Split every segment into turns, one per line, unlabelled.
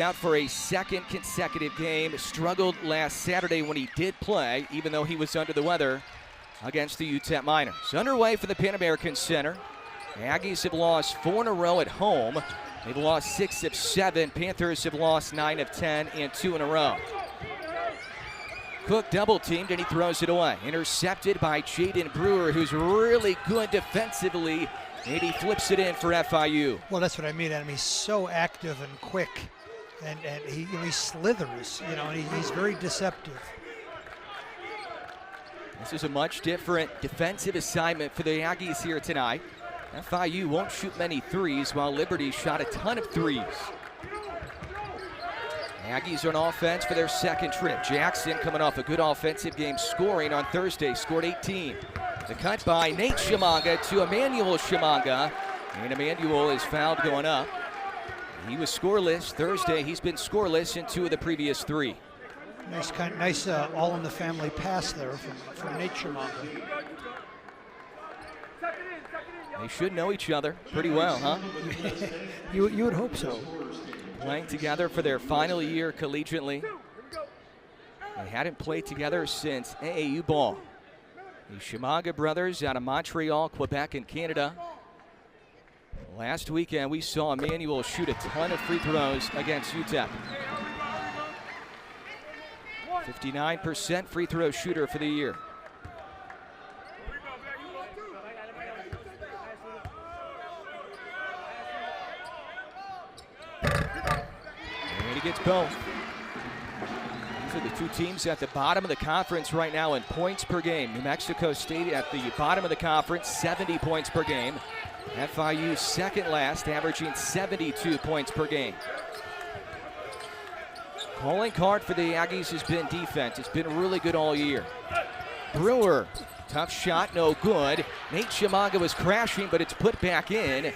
Out for a second consecutive game. Struggled last Saturday when he did play, even though he was under the weather against the UTEP Miners. Underway for the Pan American Center. Aggies have lost 4 in a row at home. They've lost 6 of 7. Panthers have lost 9 of 10 and 2 in a row. Cook double teamed and he throws it away. Intercepted by Jaden Brewer, who's really good defensively, and he flips it in for FIU.
Well, that's what I mean, Adam. He's so active and quick. And he slithers, and he's very deceptive.
This is a much different defensive assignment for the Aggies here tonight. FIU won't shoot many threes, while Liberty shot a ton of threes. Aggies are on offense for their second trip. Jackson coming off a good offensive game, scoring on Thursday, scored 18. The cut by Nate Shimanga to Emmanuel Shimanga, and Emmanuel is fouled going up. He was scoreless Thursday. He's been scoreless in 2 of the previous 3.
Nice all-in-the-family pass there from Nate Shimanga.
They should know each other pretty well, huh?
You would hope so.
Playing together for their final year collegiately. They hadn't played together since AAU ball. The Shimanga brothers out of Montreal, Quebec, and Canada. Last weekend, we saw Emmanuel shoot a ton of free throws against UTEP. 59% free throw shooter for the year. And he gets both. These are the 2 teams at the bottom of the conference right now in points per game. New Mexico State at the bottom of the conference, 70 points per game. FIU second last, averaging 72 points per game. Calling card for the Aggies has been defense. It's been really good all year. Brewer, tough shot, no good. Nate Shimanga was crashing, but it's put back in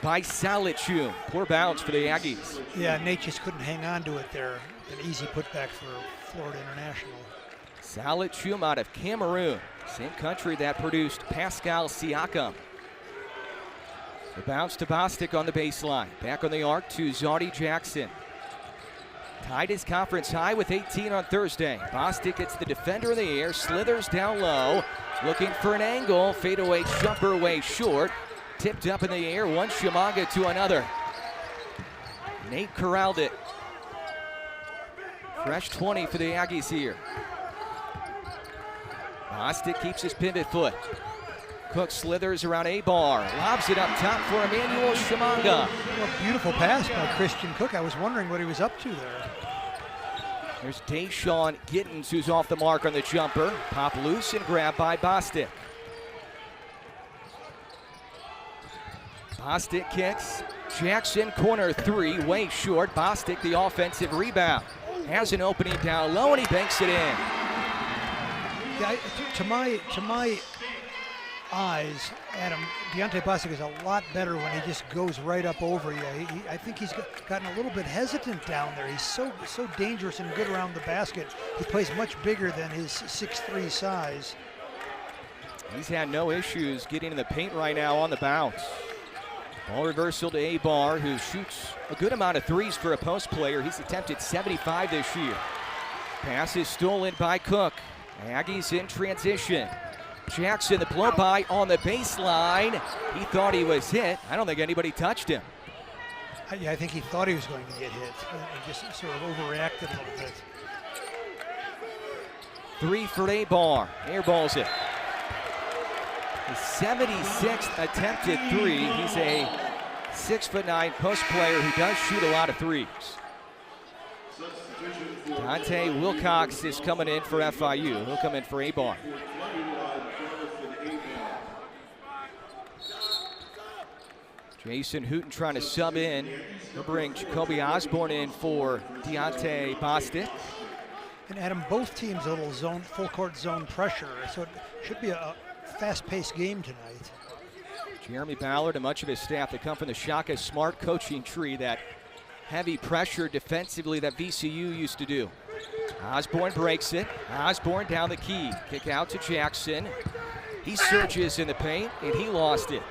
by Salichum. Poor bounce for the Aggies.
Yeah, Nate just couldn't hang on to it there. An easy putback for Florida International.
Salichum out of Cameroon, same country that produced Pascal Siakam. The bounce to Bostic on the baseline. Back on the arc to Zardy Jackson. Tied his conference high with 18 on Thursday. Bostic gets the defender in the air, slithers down low, looking for an angle. Fadeaway jumper way short. Tipped up in the air, one Shimanga to another. Nate corralled it. Fresh 20 for the Aggies here. Bostic keeps his pivot foot. Cook slithers around A-bar, lobs it up top for Emmanuel Shimanga.
Well, beautiful pass by Christian Cook. I was wondering what he was up to there.
There's Deshaun Gittens, who's off the mark on the jumper. Pop loose and grab by Bostic. Bostic kicks. Jackson, corner 3, way short. Bostic, the offensive rebound. Has an opening down low, and he banks it in.
Yeah, to my eyes, Adam, Deontay Bostic is a lot better when he just goes right up over you. I think he's gotten a little bit hesitant down there. He's so dangerous and good around the basket. He plays much bigger than his 6'3" size.
He's had no issues getting in the paint right now on the bounce. Ball reversal to A-Bar, who shoots a good amount of threes for a post player. He's attempted 75 this year. Pass is stolen by Cook. Aggies in transition. Jackson, the blow-by on the baseline. He thought he was hit. I don't think anybody touched him.
I think he thought he was going to get hit and just sort of overreacted a little bit.
3 for A-Bar. Airballs it. His 76th attempted 3. He's a 6'9" post player who does shoot a lot of threes. Dante Wilcox is coming in for FIU. He'll come in for A-Bar. Jason Hooten trying to sub in. He'll bring Jacoby Osborne in for Deontay Bostic.
And Adam, both teams a little zone, full court zone pressure, so it should be a fast-paced game tonight.
Jeremy Ballard and much of his staff that come from the Shaka Smart coaching tree, that heavy pressure defensively that VCU used to do. Osborne breaks it. Osborne down the key. Kick out to Jackson. He surges in the paint, and he lost it.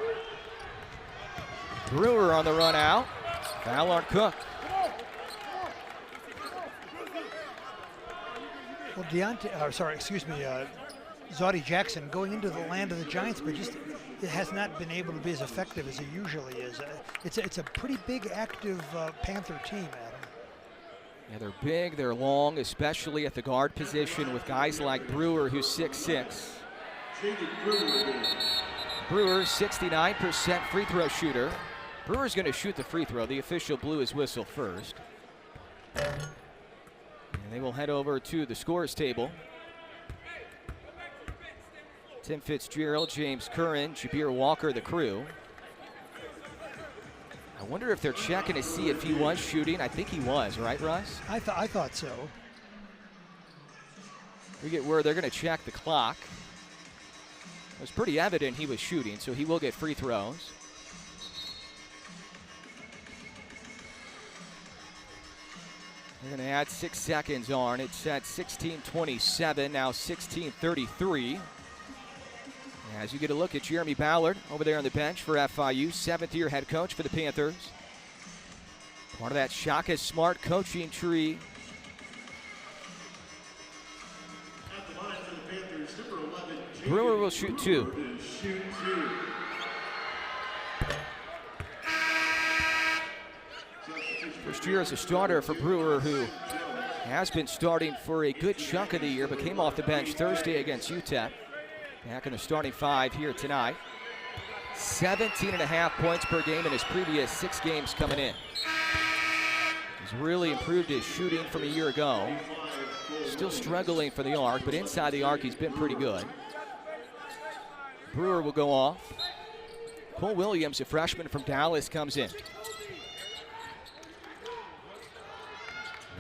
Brewer on the run out. Foul on Cook.
Well, Zoddy Jackson going into the land of the Giants, but just it has not been able to be as effective as he usually is. It's a pretty big, active Panther team, Adam.
Yeah, they're big, they're long, especially at the guard position with guys like Brewer, who's 6'6". Brewer, 69% free throw shooter. Brewer's going to shoot the free throw. The official blew his whistle first. And they will head over to the scores table. Tim Fitzgerald, James Curran, Jabir Walker, the crew. I wonder if they're checking to see if he was shooting. I think he was, right, Russ?
I thought so.
We get word they're going to check the clock. It was pretty evident he was shooting, so he will get free throws. They're going to add 6 seconds on. It's at 16:27, now 16:33. As you get a look at Jeremy Ballard over there on the bench for FIU, 7th-year head coach for the Panthers. Part of that Shaka Smart coaching tree. Brewer will shoot 2. First year as a starter for Brewer, who has been starting for a good chunk of the year, but came off the bench Thursday against UTEP. Back in the starting 5 here tonight. 17.5 points per game in his previous 6 games coming in. He's really improved his shooting from a year ago. Still struggling for the arc, but inside the arc he's been pretty good. Brewer will go off. Cole Williams, a freshman from Dallas, comes in.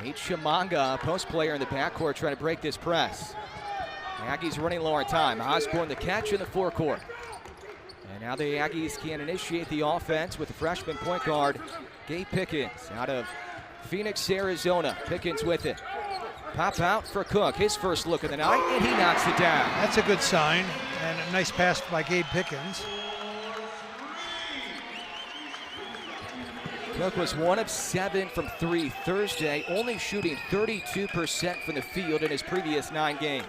Nate Shamanga, a post player in the backcourt, trying to break this press. Aggies running low on time. Osborne the catch in the forecourt. And now the Aggies can initiate the offense with the freshman point guard, Gabe Pickens, out of Phoenix, Arizona. Pickens with it. Pop out for Cook, his first look of the night, and he knocks it down.
That's a good sign, and a nice pass by Gabe Pickens.
Cook was 1 of 7 from 3 Thursday, only shooting 32% from the field in his previous 9 games.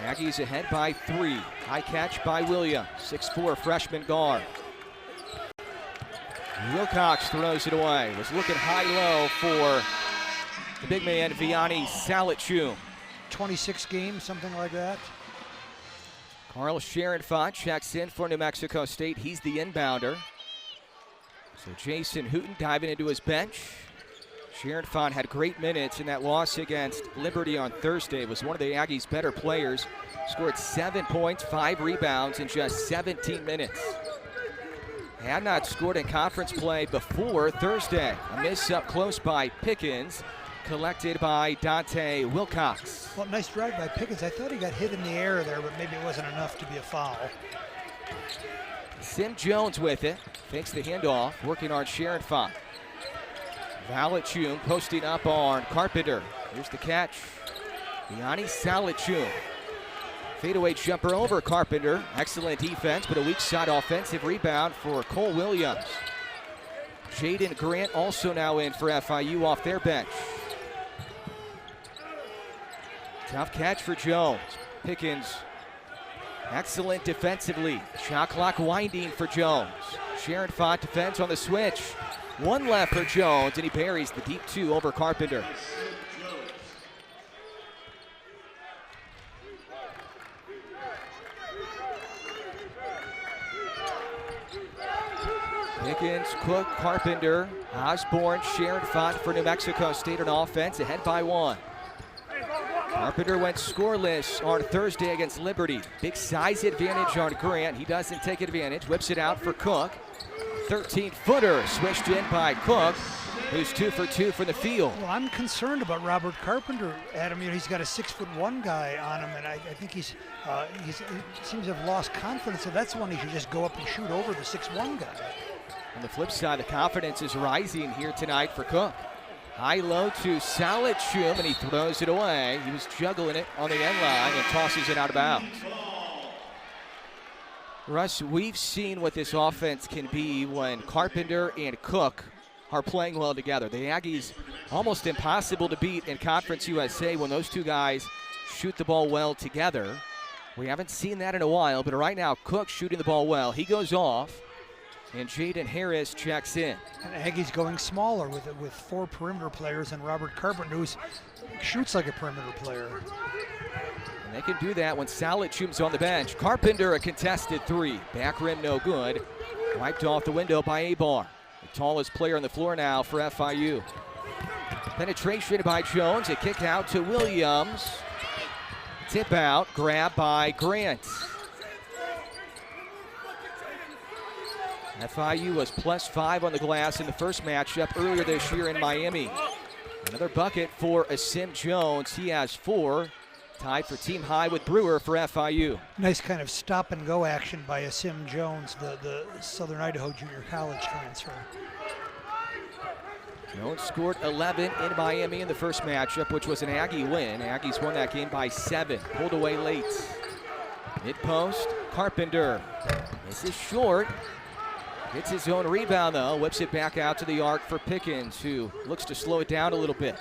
Aggies ahead by 3. High catch by Williams, 6'4" freshman guard. Wilcox throws it away. Was looking high-low for the big man, Vianney Salichum.
26 games, something like that.
Carl Sharonfont checks in for New Mexico State. He's the inbounder. So Jason Hooten diving into his bench. Sharonfont had great minutes in that loss against Liberty on Thursday. Was one of the Aggies' better players. Scored 7 points, 5 rebounds in just 17 minutes. Had not scored in conference play before Thursday. A miss up close by Pickens, collected by Dante Wilcox.
Well, nice drive by Pickens. I thought he got hit in the air there, but maybe it wasn't enough to be a foul.
Sim Jones with it. Fakes the handoff, working on Sharonfont. Salichum posting up on Carpenter. Here's the catch. Vianney Salichum. Fadeaway jumper over Carpenter. Excellent defense, but a weak side offensive rebound for Cole Williams. Jaden Grant also now in for FIU off their bench. Tough catch for Jones. Pickens, excellent defensively. Shot clock winding for Jones. Sharonfont defends on the switch. 1 left for Jones, and he buries the deep 2 over Carpenter. Pickens, Cook, Carpenter, Osborne, Sharonfont for New Mexico State on offense, ahead by 1. Carpenter went scoreless on Thursday against Liberty. Big size advantage on Grant. He doesn't take advantage, whips it out for Cook. 13-footer switched in by Cook, who's 2 for 2 from the field.
Well, I'm concerned about Robert Carpenter, Adam. You know, he's got a 6'1" guy on him, and I think he seems to have lost confidence. So that's one he should just go up and shoot over the 6'1" guy.
On the flip side, the confidence is rising here tonight for Cook. High-low to Salichum, and he throws it away. He was juggling it on the end line and tosses it out of bounds. Russ, we've seen what this offense can be when Carpenter and Cook are playing well together. The Aggies almost impossible to beat in Conference USA when those two guys shoot the ball well together. We haven't seen that in a while, but right now Cook shooting the ball well. He goes off, and Jaden Harris checks in.
And Aggies going smaller with 4 perimeter players and Robert Carpenter, who shoots like a perimeter player.
And they can do that when Salachum's on the bench. Carpenter, a contested 3. Back rim, no good. Wiped off the window by Abar. The tallest player on the floor now for FIU. Penetration by Jones, a kick out to Williams. Tip out, grab by Grant. FIU was +5 on the glass in the first matchup earlier this year in Miami. Another bucket for Asim Jones. He has 4. Tied for team high with Brewer for FIU.
Nice kind of stop and go action by Asim Jones, the Southern Idaho Junior College transfer.
Jones scored 11 in Miami in the first matchup, which was an Aggie win. Aggies won that game by 7, pulled away late. Mid-post, Carpenter. This is short. Gets his own rebound though, whips it back out to the arc for Pickens, who looks to slow it down a little bit.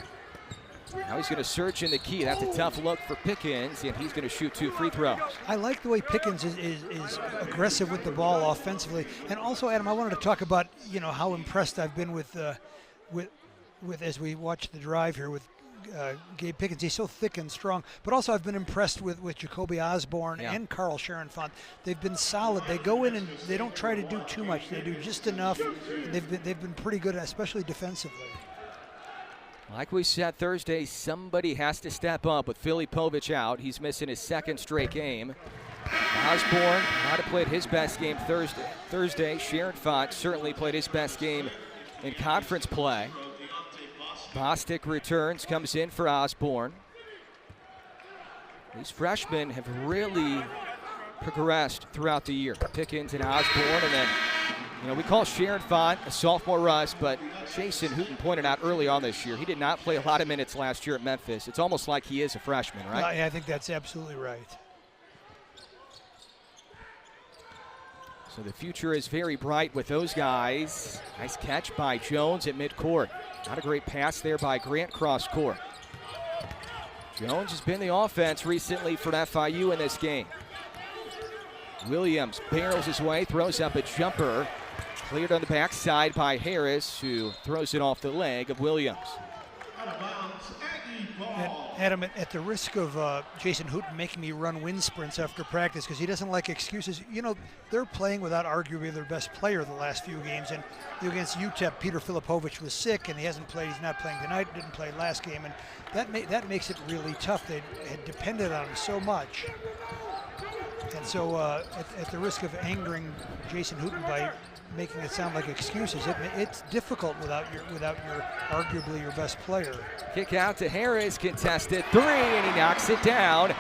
Now he's going to search in the key. That's a tough look for Pickens, and he's going to shoot 2 free throws.
I like the way Pickens is aggressive with the ball offensively. And also, Adam, I wanted to talk about, how impressed I've been with as we watch the drive here with Gabe Pickens. He's so thick and strong. But also I've been impressed with Jacoby Osborne and Carl Sharonfont. They've been solid. They go in and they don't try to do too much. They do just enough. They've been pretty good, especially defensively.
Like we said Thursday, somebody has to step up with Filipovic out. He's missing his 2nd straight game. Osborne might have played his best game Thursday. Sharonfont certainly played his best game in conference play. Bostic returns, comes in for Osborne. These freshmen have really progressed throughout the year. Pickens and Osborne, and then we call Sharonfont a sophomore rust, but Jason Hooten pointed out early on this year, he did not play a lot of minutes last year at Memphis. It's almost like he is a freshman, right?
I think that's absolutely right.
So the future is very bright with those guys. Nice catch by Jones at midcourt. Not a great pass there by Grant cross court. Jones has been the offense recently for FIU in this game. Williams barrels his way, throws up a jumper. Cleared on the backside by Harris, who throws it off the leg of Williams.
Adam, at the risk of Jason Hooten making me run wind sprints after practice because he doesn't like excuses, they're playing without arguably their best player the last few games. And against UTEP, Peter Filipovic was sick and he hasn't played. He's not playing tonight, didn't play last game. And that makes it really tough. They had depended on him so much. And so at the risk of angering Jason Hooten by making it sound like excuses, it's difficult without your arguably your best player.
Kick out to Harris, contested 3, and he knocks it down.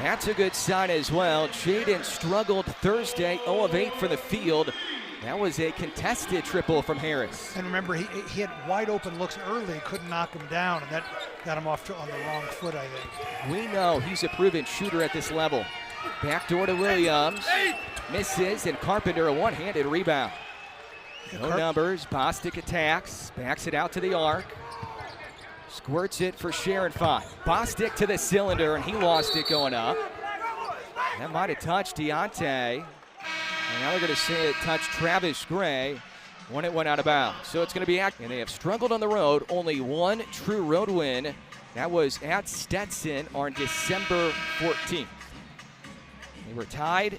That's a good sign as well. Jaden struggled Thursday, 0 of 8 from the field. That was a contested triple from Harris.
And remember, he had wide open looks early, couldn't knock him down, and that got him off on the wrong foot, I think.
We know he's a proven shooter at this level. Backdoor to Williams, misses, and Carpenter a one-handed rebound. No numbers, Bostic attacks, backs it out to the arc. Squirts it for Sharonfont. Bostic to the cylinder, and he lost it going up. That might have touched Deontay. And now they're going to say it touched Travis Gray when it went out of bounds. So it's going to be and they have struggled on the road. Only one true road win. That was at Stetson on December 14th. They were tied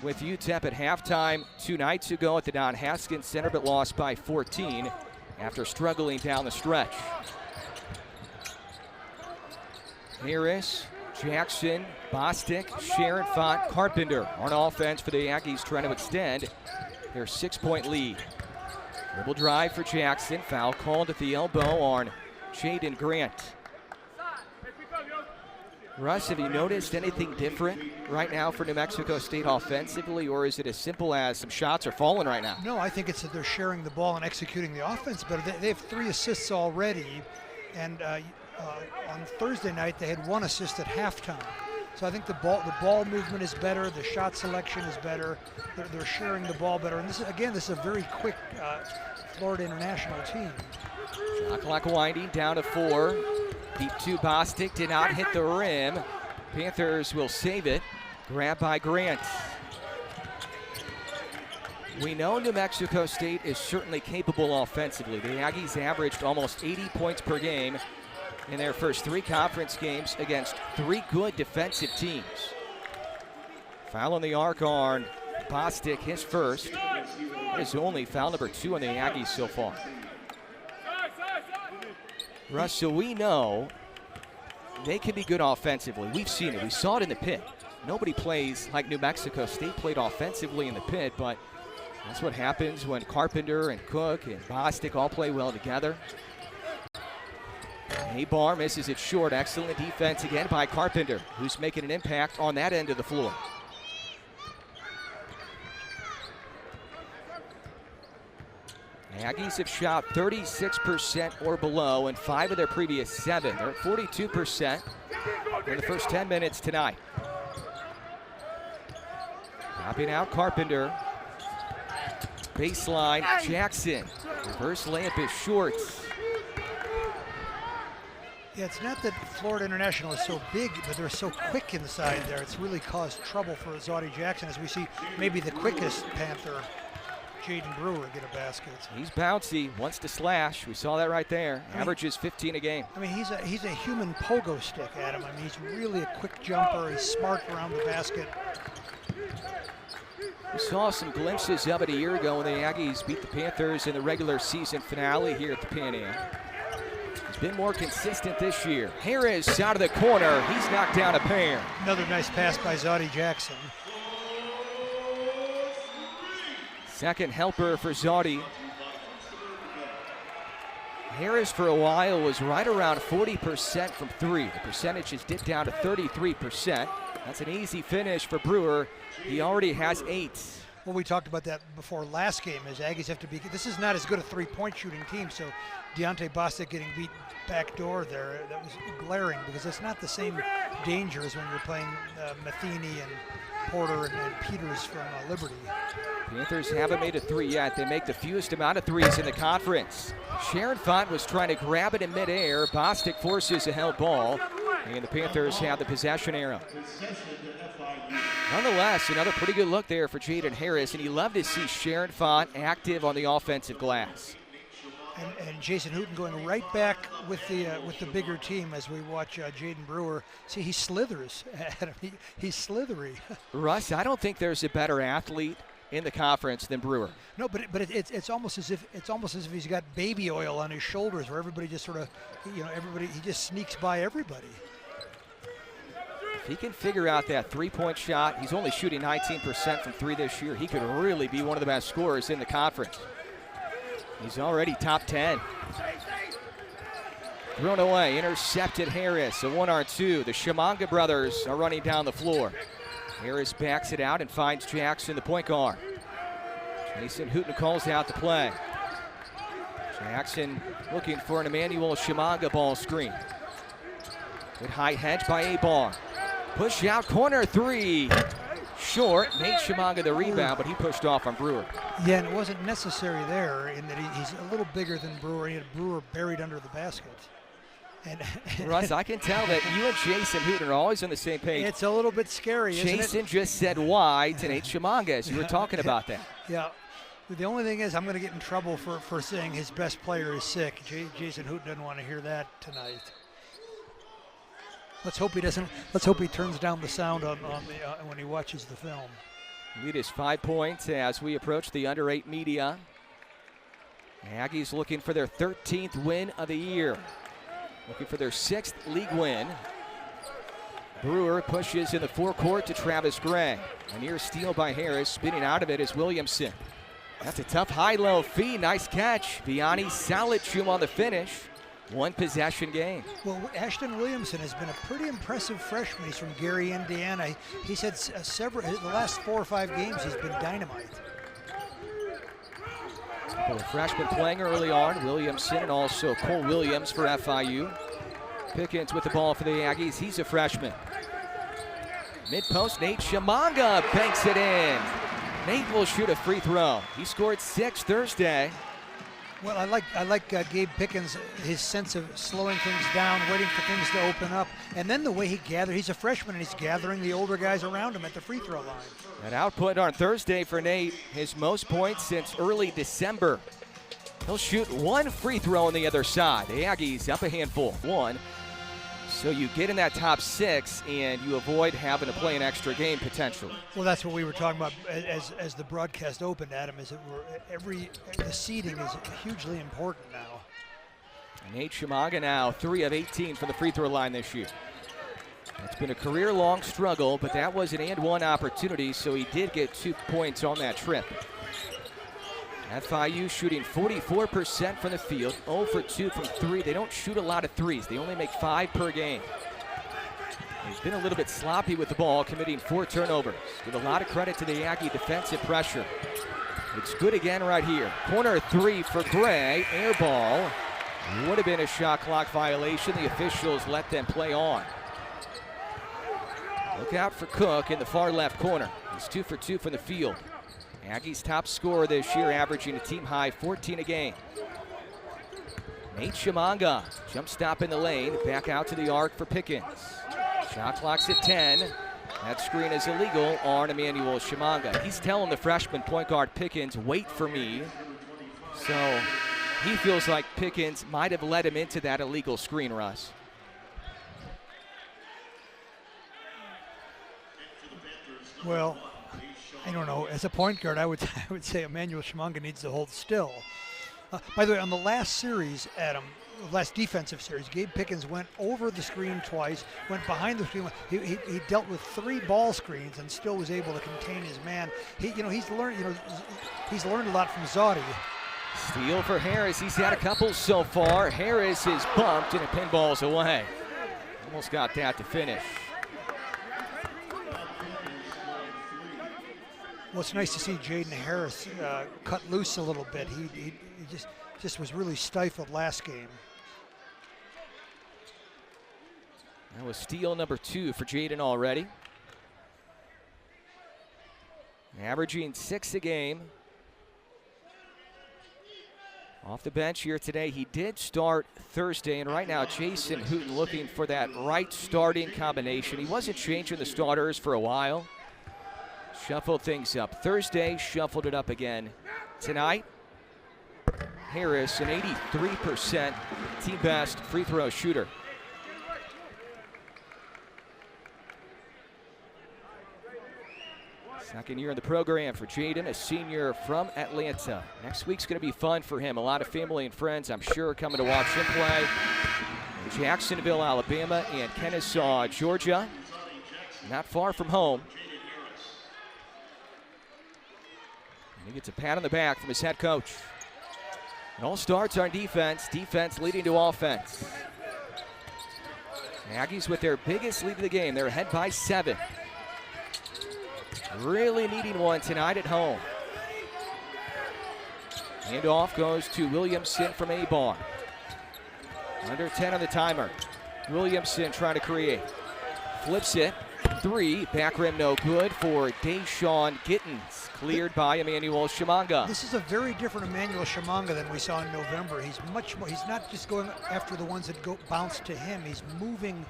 with UTEP at halftime 2 nights ago at the Don Haskins Center, but lost by 14 after struggling down the stretch. Harris, Jackson, Bostic, Sharonfont, Carpenter on offense for the Aggies trying to extend their 6-point lead. Dribble drive for Jackson, foul called at the elbow on Jaden Grant. Russ, have you noticed anything different right now for New Mexico State offensively, or is it as simple as some shots are falling right now?
No, I think it's that they're sharing the ball and executing the offense better. They have 3 assists already, and on Thursday night they had 1 assist at halftime. So I think the ball movement is better, the shot selection is better, they're sharing the ball better. And this is a very quick Florida International team.
Shot clock winding down to 4. Deep 2 Bostic did not hit the rim. Panthers will save it. Grab by Grant. We know New Mexico State is certainly capable offensively. The Aggies averaged almost 80 points per game in their first 3 conference games against 3 good defensive teams. Foul on the arc on Bostic, his first. His only foul number 2 on the Aggies so far. Russ, so we know they can be good offensively. We've seen it. We saw it in the pit. Nobody plays like New Mexico State played offensively in the pit, but that's what happens when Carpenter and Cook and Bostic all play well together. Abar misses it short. Excellent defense again by Carpenter, who's making an impact on that end of the floor. Aggies have shot 36% or below in 5 of their previous 7. They're at 42% in the first 10 minutes tonight. Popping out Carpenter. Baseline, Jackson. Reverse layup is short.
Yeah, it's not that Florida International is so big, but they're so quick inside there. It's really caused trouble for Zoddy Jackson, as we see maybe the quickest Panther, Jaden Brewer, get a basket.
He's bouncy, wants to slash. We saw that right there. Averages 15 a game.
I mean, he's a human pogo stick, Adam. I mean, he's really a quick jumper. He's smart around the basket.
We saw some glimpses of it a year ago when the Aggies beat the Panthers in the regular season finale here at the Pan Am. He's been more consistent this year. Harris out of the corner. He's knocked down a pair.
Another nice pass by Zoddy Jackson.
Second helper for Zoddy. Harris for a while was right around 40% from 3. The percentage has dipped down to 33%. That's an easy finish for Brewer. He already has 8.
Well, we talked about that before last game, as Aggies have to be, this is not as good a three-point shooting team, so Deontay Bostic getting beat backdoor there, that was glaring, because it's not the same danger as when you're playing Matheny and Porter and Peters from Liberty.
Panthers haven't made a 3 yet. They make the fewest amount of 3s in the conference. Sharon Font was trying to grab it in midair. Bostic forces a held ball, and the Panthers have the possession arrow. Nonetheless, another pretty good look there for Jaden Harris, and you love to see Sharon Font active on the offensive glass.
And Jason Hooten going right back with the bigger team as we watch Jaden Brewer. See, he slithers. He's slithery.
Russ, I don't think there's a better athlete in the conference than Brewer.
No, but it's almost as if he's got baby oil on his shoulders, where everybody just sort of, he just sneaks by everybody.
If he can figure out that 3-point shot, he's only shooting 19% from 3 this year. He could really be one of the best scorers in the conference. He's already top 10. Thrown away, intercepted Harris, a 1-on-2. The Shimanga brothers are running down the floor. Harris backs it out and finds Jackson, the point guard. Jason Hooten calls out the play. Jackson looking for an Emmanuel Shimanga ball screen. Good high hedge by Abar. Push out, corner 3. Short. Nate Shimanga the rebound, but he pushed off on Brewer.
Yeah, and it wasn't necessary there in that he's a little bigger than Brewer. He had Brewer buried under the basket. And
Russ, I can tell that you and Jason Hooten are always on the same page.
It's a little bit scary, isn't it?
Jason just said why to Nate Shimanga as you were talking about that.
Yeah. The only thing is I'm going to get in trouble for saying his best player is sick. Jason Hooten doesn't want to hear that tonight. Let's hope he doesn't. Let's hope he turns down the sound on when he watches the film.
Lead is 5 points as we approach the under 8 media. Aggies looking for their 13th win of the year. Looking for their 6th league win. Brewer pushes in the forecourt to Travis Gray. A near steal by Harris. Spinning out of it is Williamson. That's a tough high-low feed. Nice catch. Vianney Salichum on the finish. 1 possession game.
Well, Ashton Williamson has been a pretty impressive freshman. He's from Gary, Indiana. He's had the last 4 or 5 games he's been dynamite.
The freshman playing early on, Williamson, and also Cole Williams for FIU. Pickens with the ball for the Aggies. He's a freshman. Mid-post, Nate Shimanga banks it in. Nate will shoot a free throw. He scored 6 Thursday.
Well, I like Gabe Pickens, his sense of slowing things down, waiting for things to open up, and then the way he gathered. He's a freshman, and he's gathering the older guys around him at the free throw line.
An output on Thursday for Nate, his most points since early December. He'll shoot 1 free throw on the other side. The Aggies up a handful, 1. So you get in that top 6, and you avoid having to play an extra game potentially.
Well, that's what we were talking about as the broadcast opened, Adam. Is that the seeding is hugely important now.
Nate Shimanga now 3 of 18 from the free throw line this year. It's been a career-long struggle, but that was an and-one opportunity, so he did get 2 points on that trip. FIU shooting 44% from the field, 0 for 2 from 3. They don't shoot a lot of threes. They only make 5 per game. He's been a little bit sloppy with the ball, committing 4 turnovers. Give a lot of credit to the Aggie defensive pressure. It's good again right here. Corner 3 for Gray, air ball. Would have been a shot clock violation. The officials let them play on. Look out for Cook in the far left corner. He's 2 for 2 from the field. Aggies' top scorer this year, averaging a team-high 14 a game. Nate Shimanga, jump stop in the lane, back out to the arc for Pickens. Shot clock's at 10. That screen is illegal on Emmanuel Shimanga. He's telling the freshman point guard Pickens, wait for me. So he feels like Pickens might have led him into that illegal screen, Russ.
Well, I don't know. As a point guard, I would say Emmanuel Shimanga needs to hold still. By the way, on the last series, Adam, last defensive series, Gabe Pickens went over the screen twice, went behind the screen. He dealt with 3 ball screens and still was able to contain his man. He's learned a lot from Zaudy.
Steal for Harris. He's had a couple so far. Harris is bumped and it pinballs away. Almost got that to finish.
Well, it's nice to see Jaden Harris cut loose a little bit. He just was really stifled last game.
That was steal number 2 for Jaden already. Averaging 6 a game. Off the bench here today. He did start Thursday, and right now Jason Hooten looking for that right starting combination. He wasn't changing the starters for a while. Shuffled things up Thursday, shuffled it up again tonight. Harris, an 83% team best free throw shooter. Second year in the program for Jaden, a senior from Atlanta. Next week's going to be fun for him. A lot of family and friends, I'm sure, coming to watch him play. Jacksonville, Alabama, and Kennesaw, Georgia. Not far from home. He gets a pat on the back from his head coach. It all starts on defense. Defense leading to offense. Aggies with their biggest lead of the game. They're ahead by 7. Really needing one tonight at home. Handoff goes to Williamson from A-Bar. Under 10 on the timer. Williamson trying to create. Flips it. 3, back rim no good for Deshaun Gittens. Cleared by Emmanuel Shimanga.
This is a very different Emmanuel Shimanga than we saw in November. He's much more, he's not just going after the ones that bounce to him. He's moving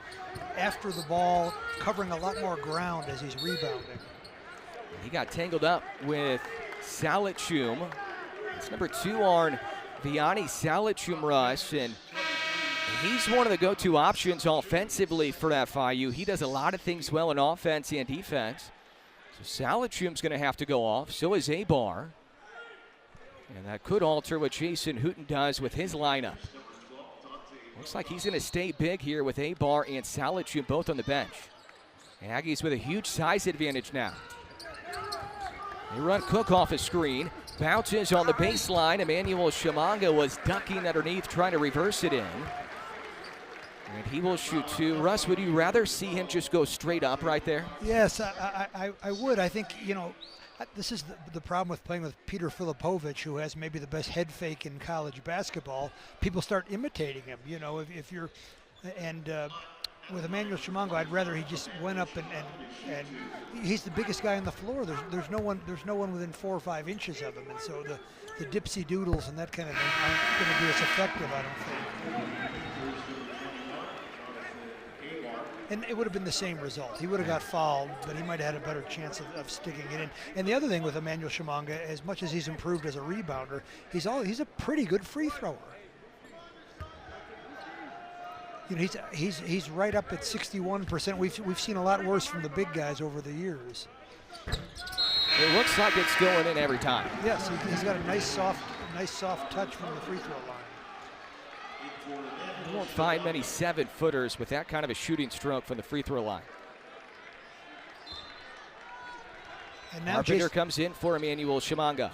after the ball, covering a lot more ground as he's rebounding.
He got tangled up with Salichum. It's number 2 on Vianney Salichum Russ, and he's one of the go-to options offensively for FIU. He does a lot of things well in offense and defense. So Salichum's going to have to go off. So is A-Bar. And that could alter what Jason Hooten does with his lineup. Looks like he's going to stay big here with A-Bar and Salichum both on the bench. Aggies with a huge size advantage now. They run Cook off a screen. Bounces on the baseline. Emmanuel Shimanga was ducking underneath, trying to reverse it in. And he will shoot 2. Russ, would you rather see him just go straight up right there?
Yes, I would. I think, this is the problem with playing with Peter Filipovich, who has maybe the best head fake in college basketball. People start imitating him, if you're, and with Emmanuel Chimango, I'd rather he just went up and he's the biggest guy on the floor. There's no one within 4 or 5 inches of him, and so the dipsy doodles and that kind of thing aren't going to be as effective, I don't think. And it would have been the same result. He would have got fouled, but he might have had a better chance of sticking it in. And the other thing with Emmanuel Chimango, as much as he's improved as a rebounder, he's a pretty good free thrower. You know, he's right up at 61%. We've seen a lot worse from the big guys over the years.
It looks like it's going in every time.
Yes, he's got a nice soft touch from the free throw line.
You won't find many 7-footers with that kind of a shooting stroke from the free throw line.
And now
Carpenter comes in for Emmanuel Chimango.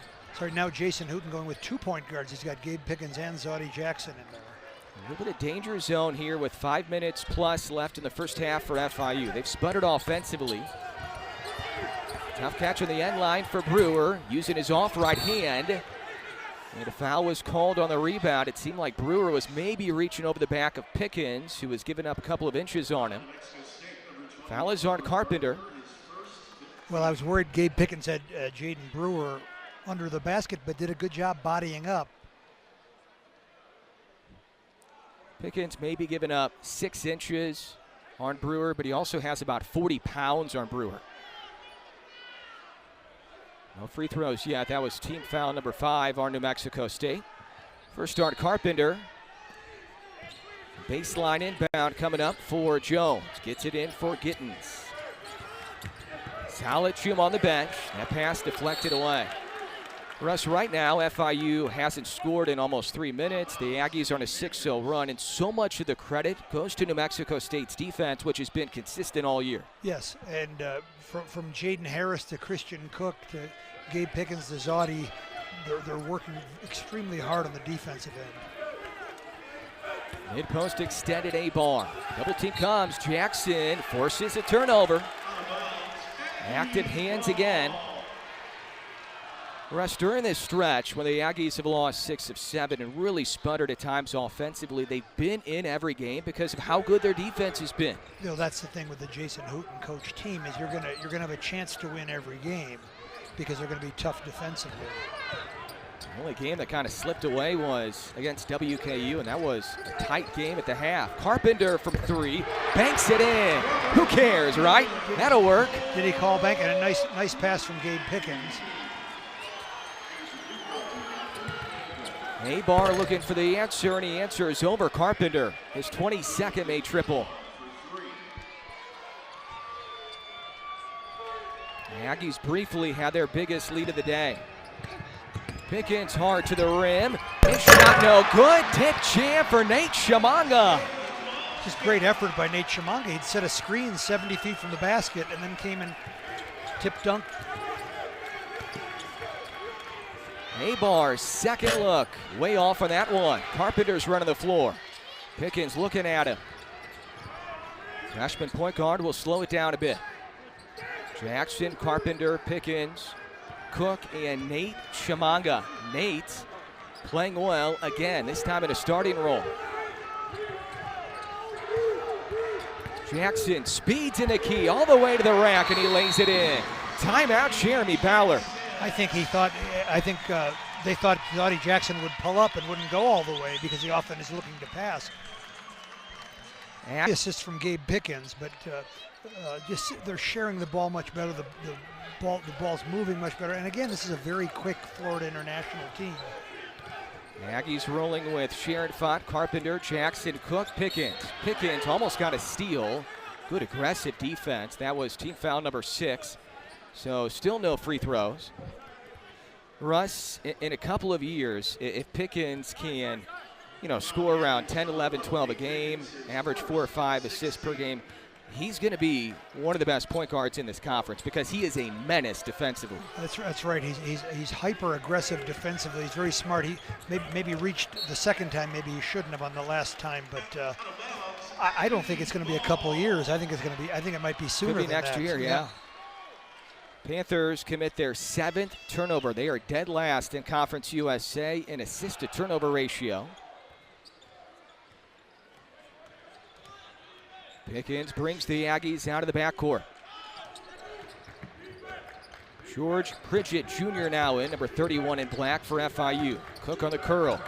Now Jason Hooten going with 2 point guards. He's got Gabe Pickens and Zoddy Jackson in there.
A little bit of danger zone here with 5 minutes plus left in the first half for FIU. They've sputtered offensively. Tough catch on the end line for Brewer, using his off right hand. And a foul was called on the rebound. It seemed like Brewer was maybe reaching over the back of Pickens, who was giving up a couple of inches on him. Foul is on Carpenter.
Well, I was worried Gabe Pickens had Jaden Brewer under the basket, but did a good job bodying up.
Pickens may be giving up 6 inches on Brewer, but he also has about 40 pounds on Brewer. No free throws yet. That was team foul number 5 on New Mexico State. First start Carpenter. Baseline inbound coming up for Jones. Gets it in for Gittins. Salachum on the bench. That pass deflected away. Russ, right now, FIU hasn't scored in almost 3 minutes. The Aggies are on a 6-0 run, and so much of the credit goes to New Mexico State's defense, which has been consistent all year.
Yes, and from Jaden Harris to Christian Cook to Gabe Pickens to Zoddy, they're working extremely hard on the defensive end.
Mid-post extended A-bar. Double team comes. Jackson forces a turnover. Active hands again. Russ, during this stretch, when the Aggies have lost 6 of 7 and really sputtered at times offensively, they've been in every game because of how good their defense has been.
You know, that's the thing with the Jason Hooten coach team is you're gonna have a chance to win every game because they're going to be tough defensively.
The only game that kind of slipped away was against WKU, and that was a tight game at the half. Carpenter from 3, banks it in. Who cares, right? That'll work.
Did he call bank? And a nice pass from Gabe Pickens.
A-bar looking for the answer, and he answers over Carpenter. His 22nd made triple. The Aggies briefly had their biggest lead of the day. Pickens hard to the rim. His shot no good. Tip jam for Nate Chimango.
Just great effort by Nate Chimango. He'd set a screen 70 feet from the basket and then came and tip dunk.
A-bar's second look, way off on that one. Carpenter's running the floor. Pickens looking at him. Freshman point guard will slow it down a bit. Jackson, Carpenter, Pickens, Cook, and Nate Chimango. Nate playing well again, this time in a starting role. Jackson speeds in the key all the way to the rack, and he lays it in. Timeout, Jeremy Ballard.
I think they thought Zoddy Jackson would pull up and wouldn't go all the way because the offense is looking to pass. Assist from Gabe Pickens, but just they're sharing the ball much better. The ball's moving much better. And again, this is a very quick Florida International team.
Aggies rolling with Sharon Fott, Carpenter, Jackson, Cook, Pickens. Pickens almost got a steal. Good aggressive defense. That was team foul number 6. So still no free throws. Russ, in a couple of years, if Pickens can, score around 10, 11, 12 a game, average 4 or 5 assists per game, he's going to be one of the best point guards in this conference because he is a menace defensively.
That's right. He's hyper aggressive defensively. He's very smart. He maybe reached the second time. Maybe he shouldn't have on the last time, but I don't think it's going to be a couple of years. I think it might be sooner.
Could be
than
next
that.
year, yeah. Panthers commit their 7th turnover. They are dead last in Conference USA in assist-to-turnover ratio. Pickens brings the Aggies out of the backcourt. George Pridgett Jr. now in, number 31 in black for FIU. Cook on the curl,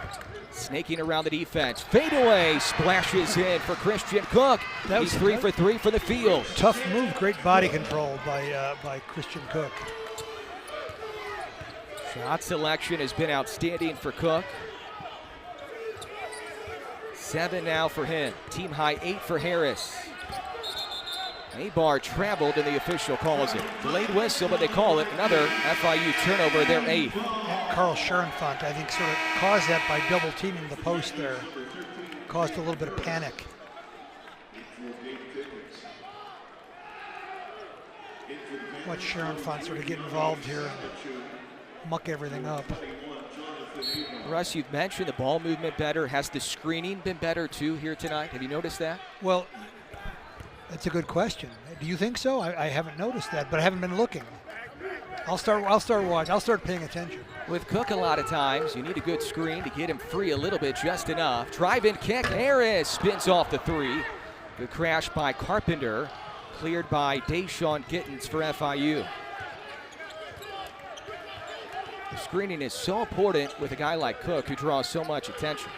snaking around the defense. Fadeaway splashes in for Christian Cook. He's 3 for 3 for the field.
Tough move, great body control by Christian Cook.
Shot selection has been outstanding for Cook. 7 now for him. Team high 8 for Harris. A-bar traveled and the official calls it. Delayed whistle, but they call it another FIU turnover, their 8th.
Carl Schoenfant, I think, sort of caused that by double teaming the post there. Caused a little bit of panic. Watch Schoenfant sort of get involved here and muck everything up.
Russ, you've mentioned the ball movement better. Has the screening been better too here tonight? Have you noticed that?
Well, that's a good question. Do you think so? I haven't noticed that, but I haven't been looking. I'll start watching. I'll start paying attention.
With Cook, a lot of times you need a good screen to get him free a little bit, just enough. Drive-in kick. Harris spins off the 3. Good crash by Carpenter, cleared by Deshaun Gittens for FIU. The screening is so important with a guy like Cook who draws so much attention.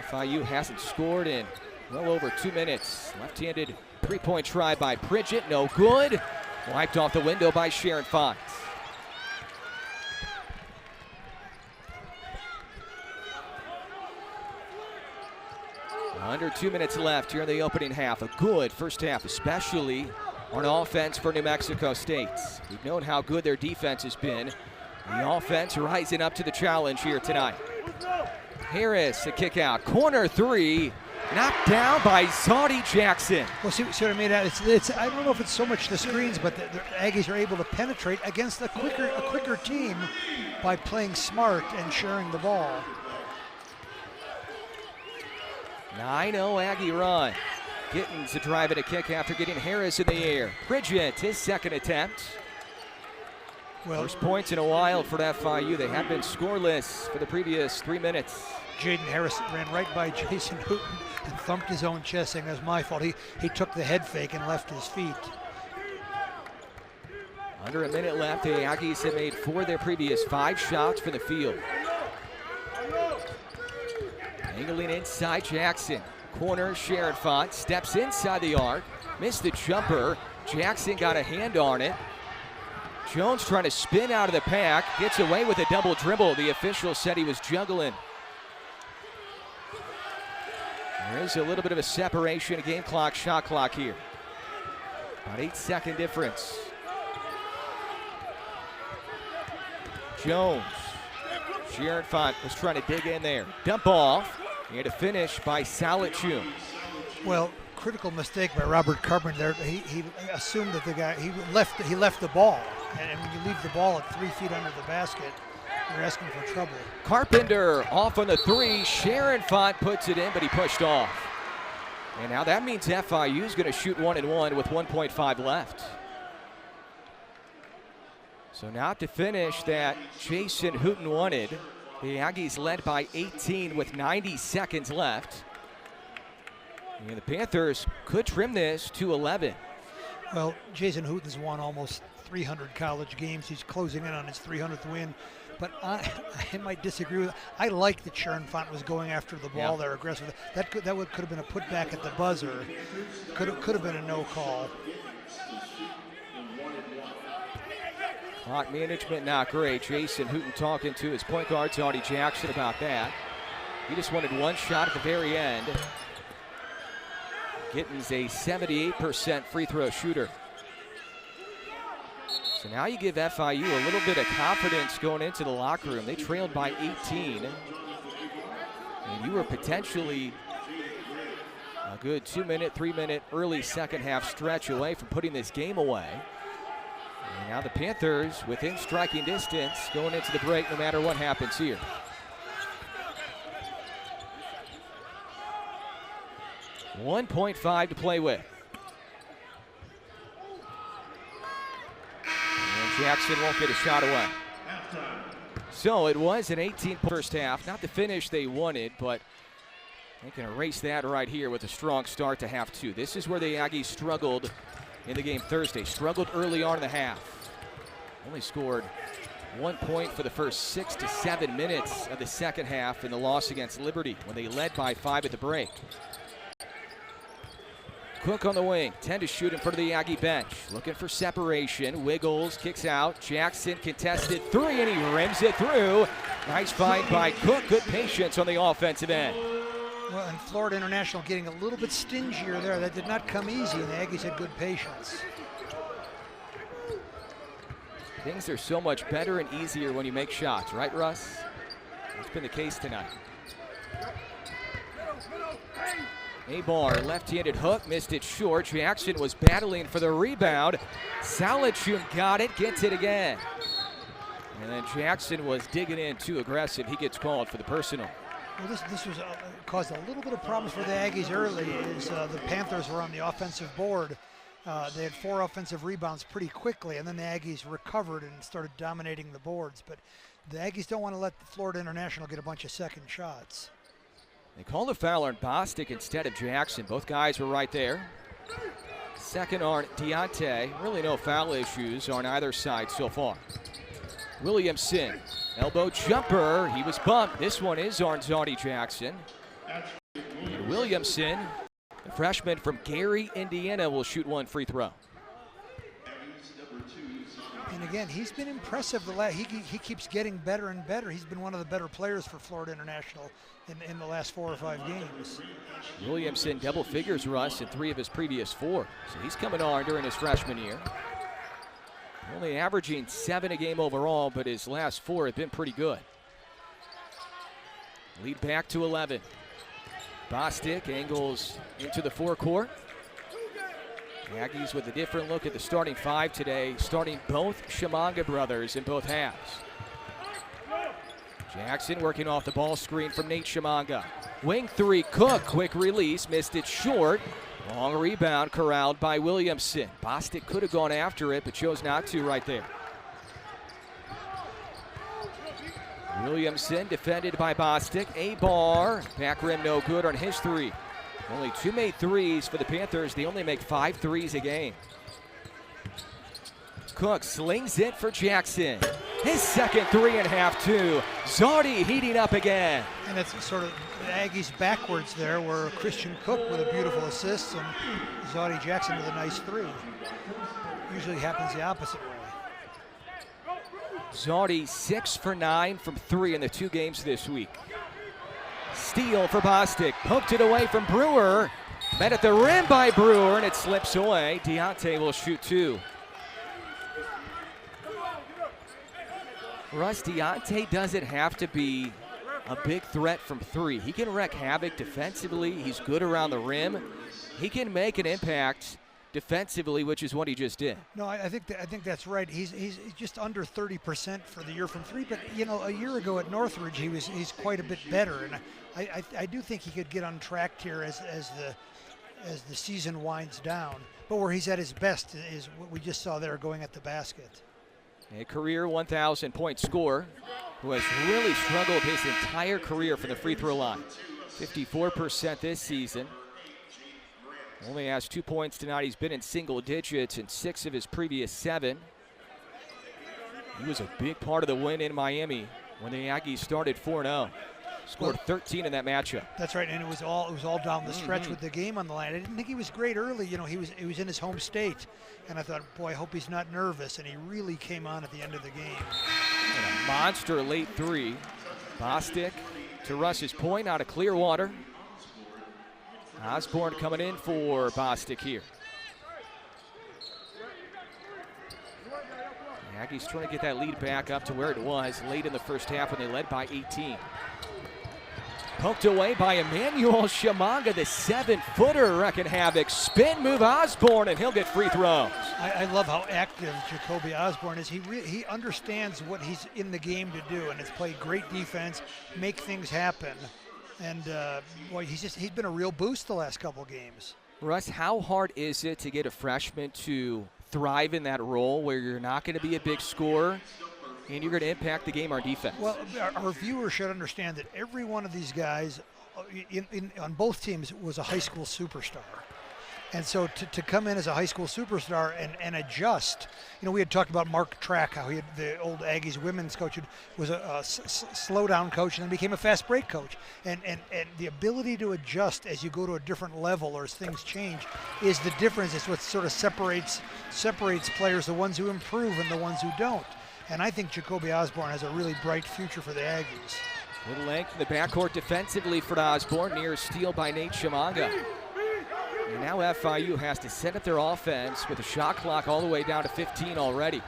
FIU hasn't scored in well over 2 minutes. Left-handed three-point try by Pridgett, no good. Wiped off the window by Sharon Fox. Under 2 minutes left here in the opening half. A good first half, especially on offense for New Mexico State. We've known how good their defense has been. The offense rising up to the challenge here tonight. Harris, a kick out. Corner 3, knocked down by Zodie Jackson.
Well, see what I mean? It's I don't know if it's so much the screens, but the Aggies are able to penetrate against a quicker team by playing smart and sharing the ball.
9-0 Aggie run. Gittens a drive and a kick after getting Harris in the air. Pridgett, his second attempt.
Well,
first points in a while for FIU. They have been scoreless for the previous 3 minutes.
Jaden Harris ran right by Jason Hooten and thumped his own chest, saying that's my fault. He took the head fake and left his feet.
Under a minute left, the Aggies have made 4 of their previous 5 shots for the field. Angling inside Jackson. Corner, Sharon Font steps inside the arc. Missed the jumper. Jackson got a hand on it. Jones trying to spin out of the pack. Gets away with a double dribble. The official said he was juggling. There is a little bit of a separation, game clock, shot clock here. About 8-second difference. Jones. Sharon Font was trying to dig in there. Dump off. And a finish by Salachum.
Well, critical mistake by Robert Carpenter there. He assumed that the guy, he left the ball. And when you leave the ball at 3 feet under the basket, you're asking for trouble.
Carpenter off on the 3. Sharon Font puts it in, but he pushed off. And now that means FIU is going to shoot 1-1 with 1.5 left. So now to finish that Jason Hooten wanted. The Aggies led by 18 with 90 seconds left. And the Panthers could trim this to 11.
Well, Jason Hooten's won almost 300 college games. He's closing in on his 300th win. But I might disagree with. I like that Sharon Font was going after the ball there aggressive. That could have been a putback at the buzzer. Could have been a no call.
Clock management not great. Jason Hooten talking to his point guard, Zodie Jackson, about that. He just wanted one shot at the very end. Gittens a 78% free throw shooter. So now you give FIU a little bit of confidence going into the locker room. They trailed by 18. And you were potentially a good 2-minute, 3-minute early second half stretch away from putting this game away. And now the Panthers within striking distance going into the break no matter what happens here. .5 to play with. And Jackson won't get a shot away. So it was an 18 first half. Not the finish they wanted, but They can erase that right here with a strong start to half two. This is where the Aggies struggled in the game Thursday. Struggled early on in the half. Only scored 1 point for the first 6 to 7 minutes of the second half in the loss against Liberty when they led by 5 at the break. Cook on the wing, 10 to shoot in front of the Aggie bench. Looking for separation, wiggles, kicks out. Jackson contested three and he rims it through. Nice find by Cook, good patience on the offensive end.
Well, and Florida International getting a little bit stingier there. That did not come easy, and the Aggies had good patience.
Things are so much better and easier when you make shots, right, Russ? That's been the case tonight. A-bar, left-handed hook, missed it short. Jackson was battling for the rebound. Salachun got it, gets it again. And then Jackson was digging in too aggressive. He gets called for the personal.
Well, this was caused a little bit of problems for the Aggies early as the Panthers were on the offensive board. They had 4 offensive rebounds pretty quickly, and then the Aggies recovered and started dominating the boards. But the Aggies don't want to let Florida International get a bunch of second shots.
They called a foul on Bostic instead of Jackson. Both guys were right there. Second on Deontay. Really no foul issues on either side so far. Williamson, elbow jumper. He was bumped. This one is on Zodie Jackson. And Williamson, the freshman from Gary, Indiana, will shoot 1 free throw.
And again, he's been impressive. He keeps getting better and better. He's been one of the better players for Florida International in the last 4 or 5 games.
Williamson double figures, Russ, in 3 of his previous 4. So he's coming on during his freshman year. Only averaging 7 a game overall, but his last 4 have been pretty good. Lead back to 11. Bostic angles into the forecourt. The Aggies with a different look at the starting 5 today, starting both Shimanga brothers in both halves. Jackson working off the ball screen from Nate Shimanga. Wing 3, Cook, quick release, missed it short. Long rebound corralled by Williamson. Bostic could have gone after it, but chose not to right there. Williamson defended by Bostic. A-bar, back rim no good on his 3. Only 2 made threes for the Panthers. They only make 5 threes a game. Cook slings it for Jackson. His second 3 in half two. Zodie heating up again.
And it's sort of the Aggies backwards there, where Christian Cook with a beautiful assist and Zodie Jackson with a nice 3. Usually happens the opposite way.
Zodie 6 for 9 from 3 in the 2 games this week. Steal for Bostic. Poked it away from Brewer. Met at the rim by Brewer, and it slips away. Deontay will shoot 2. Russ, Deontay doesn't have to be a big threat from 3. He can wreak havoc defensively. He's good around the rim. He can make an impact defensively, which is what he just did.
No, I think that's right. He's just under 30% for the year from 3. But you know, a year ago at Northridge, he's quite a bit better, and I do think he could get on track here as the season winds down. But where he's at his best is what we just saw there, going at the basket.
A career 1,000-point scorer who has really struggled his entire career from the free throw line. 54% this season. Only has 2 points tonight. He's been in single digits in 6 of his previous 7. He was a big part of the win in Miami when the Aggies started 4-0. Scored 13 in that matchup.
That's right, and it was all down the stretch with the game on the line. I didn't think he was great early. You know, he was in his home state, and I thought, boy, I hope he's not nervous. And he really came on at the end of the game.
And a monster late 3. Bostic to Russ's point out of Clearwater. Osborne coming in for Bostic here. The Aggies trying to get that lead back up to where it was late in the first half when they led by 18. Poked away by Emmanuel Shimanga, the 7-footer wrecking havoc. Spin move Osborne, and he'll get free throws.
I love how active Jacoby Osborne is. He understands what he's in the game to do, and has played great defense, make things happen. And boy, he's been a real boost the last couple games.
Russ, how hard is it to get a freshman to thrive in that role where you're not going to be a big scorer and you're going to impact the game on defense?
Well, our viewers should understand that every one of these guys on both teams was a high school superstar. And so to come in as a high school superstar and adjust, we had talked about Mark Track, how he had the old Aggies women's coach, who was a slow down coach and then became a fast break coach. And the ability to adjust as you go to a different level or as things change is the difference. It's what sort of separates players, the ones who improve and the ones who don't. And I think Jacoby Osborne has a really bright future for the Aggies.
Good length in the backcourt defensively for Osborne, near steal by Nate Chimanga. And now FIU has to set up their offense with a shot clock all the way down to 15 already.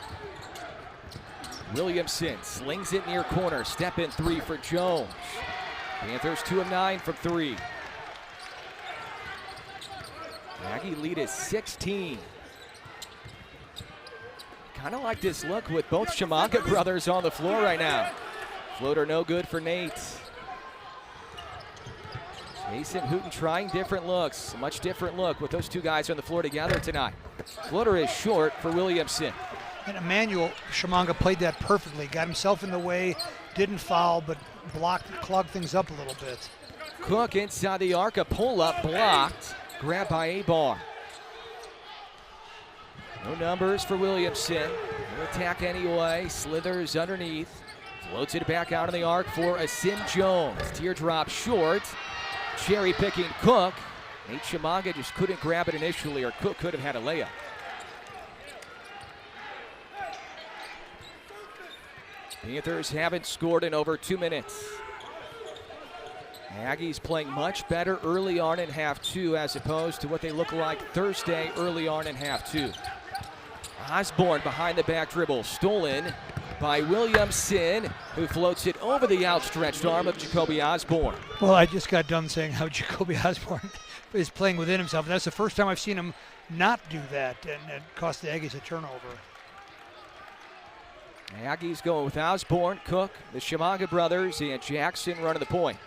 Williamson slings it near corner. Step in three for Jones. Panthers 2 of 9 from three. Aggie lead is 16. Kind of like this look with both Chimanga brothers on the floor right now. Floater no good for Nate. Jason Hooten trying different looks. A much different look with those two guys on the floor together tonight. Floater is short for Williamson.
And Emmanuel Chimanga played that perfectly. Got himself in the way, didn't foul, but clogged things up a little bit.
Cook inside the arc, a pull-up blocked. Grabbed by Abar. No numbers for Williamson. No attack anyway. Slithers underneath. Floats it back out in the arc for Asin Jones. Teardrop short. Cherry picking Cook. Nate Chimanga just couldn't grab it initially, or Cook could have had a layup. Panthers haven't scored in over 2 minutes. Aggies playing much better early on in half two as opposed to what they look like Thursday early on in half two. Osborne behind the back dribble, stolen by Williamson, who floats it over the outstretched arm of Jacoby Osborne.
Well, I just got done saying how Jacoby Osborne is playing within himself. That's the first time I've seen him not do that, and it cost the Aggies a turnover.
Aggies going with Osborne, Cook, the Chimanga brothers, and Jackson running the point.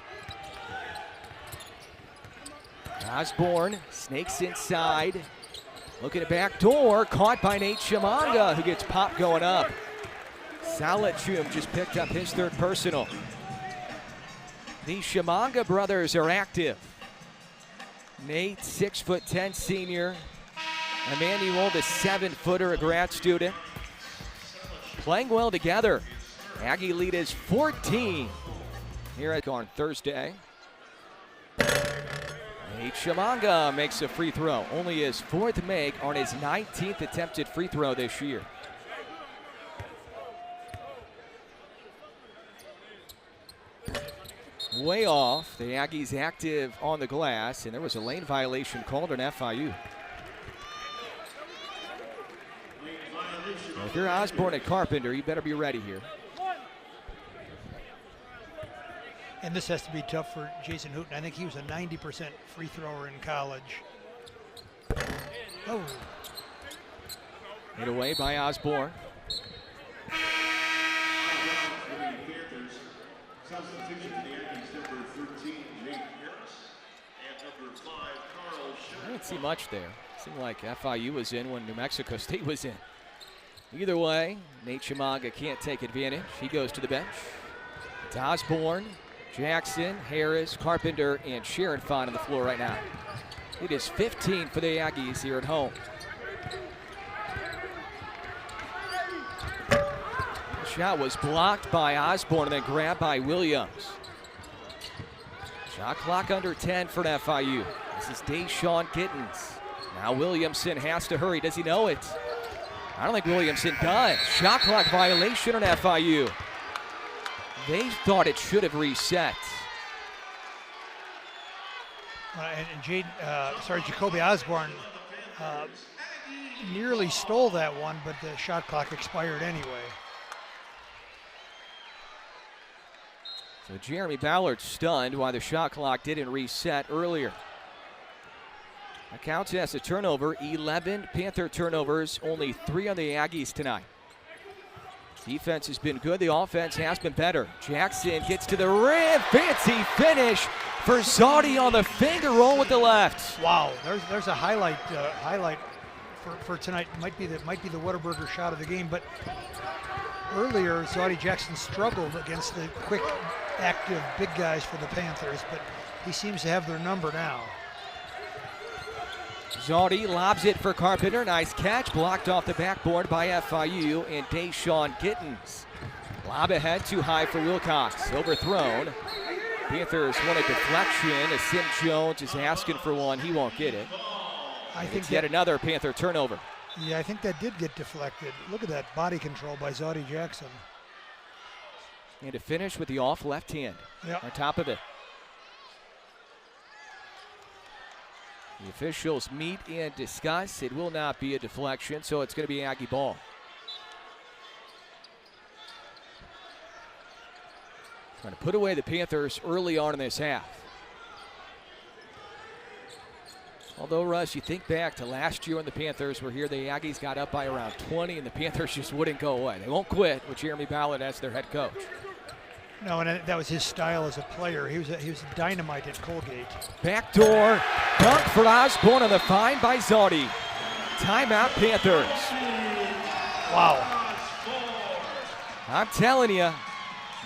Osborne snakes inside, looking at back door, caught by Nate Chimanga, who gets popped going up. Salachum just picked up his third personal. The Chimanga brothers are active. Nate, 6'10" senior. Emmanuel, the 7-footer, a grad student. Playing well together. Aggie lead is 14 here on Thursday. Nate Chimanga makes a free throw. Only his fourth make on his 19th attempted free throw this year. Way off. The Aggies active on the glass, and there was a lane violation called on FIU. Well, if you're Osborne and Carpenter, you better be ready here.
And this has to be tough for Jason Hooten. I think he was a 90% free thrower in college. Oh.
Hit away by Osborne. I didn't see much there. Seemed like FIU was in when New Mexico State was in. Either way, Nate Chimanga can't take advantage. He goes to the bench. It's Osborne, Jackson, Harris, Carpenter, and Sharon Fine on the floor right now. It is 15 for the Aggies here at home. The shot was blocked by Osborne and then grabbed by Williams. Shot clock under 10 for FIU. This is Deshaun Gittens. Now Williamson has to hurry. Does he know it? I don't think Williamson does. Shot clock violation on FIU. They thought it should have reset.
Jacoby Osborne nearly stole that one, but the shot clock expired anyway.
So Jeremy Ballard stunned why the shot clock didn't reset earlier. That counts as a turnover. 11 Panther turnovers, only 3 on the Aggies tonight. Defense has been good. The offense has been better. Jackson gets to the rim. Fancy finish for Zaudy on the finger roll with the left.
Wow, there's a highlight for tonight. Might be the Whataburger shot of the game. But earlier, Zaudy Jackson struggled against the quick, active big guys for the Panthers. But he seems to have their number now.
Zardi lobs it for Carpenter. Nice catch, blocked off the backboard by FIU and Deshaun Gittens. Lob ahead, too high for Wilcox. Overthrown. Panthers want a deflection as Sim Jones is asking for one. He won't get it.
I think
it's yet another Panther turnover.
Yeah, I think that did get deflected. Look at that body control by Zardi Jackson.
And to finish with the off left hand on top of it. The officials meet and discuss. It will not be a deflection, so it's going to be Aggie ball. Trying to put away the Panthers early on in this half. Although, Russ, you think back to last year when the Panthers were here, the Aggies got up by around 20, and the Panthers just wouldn't go away. They won't quit with Jeremy Ballard as their head coach.
No, and that was his style as a player. He was dynamite at Colgate.
Backdoor dunk for Osborne on the find by Zardi. Timeout, Panthers.
Wow.
I'm telling you,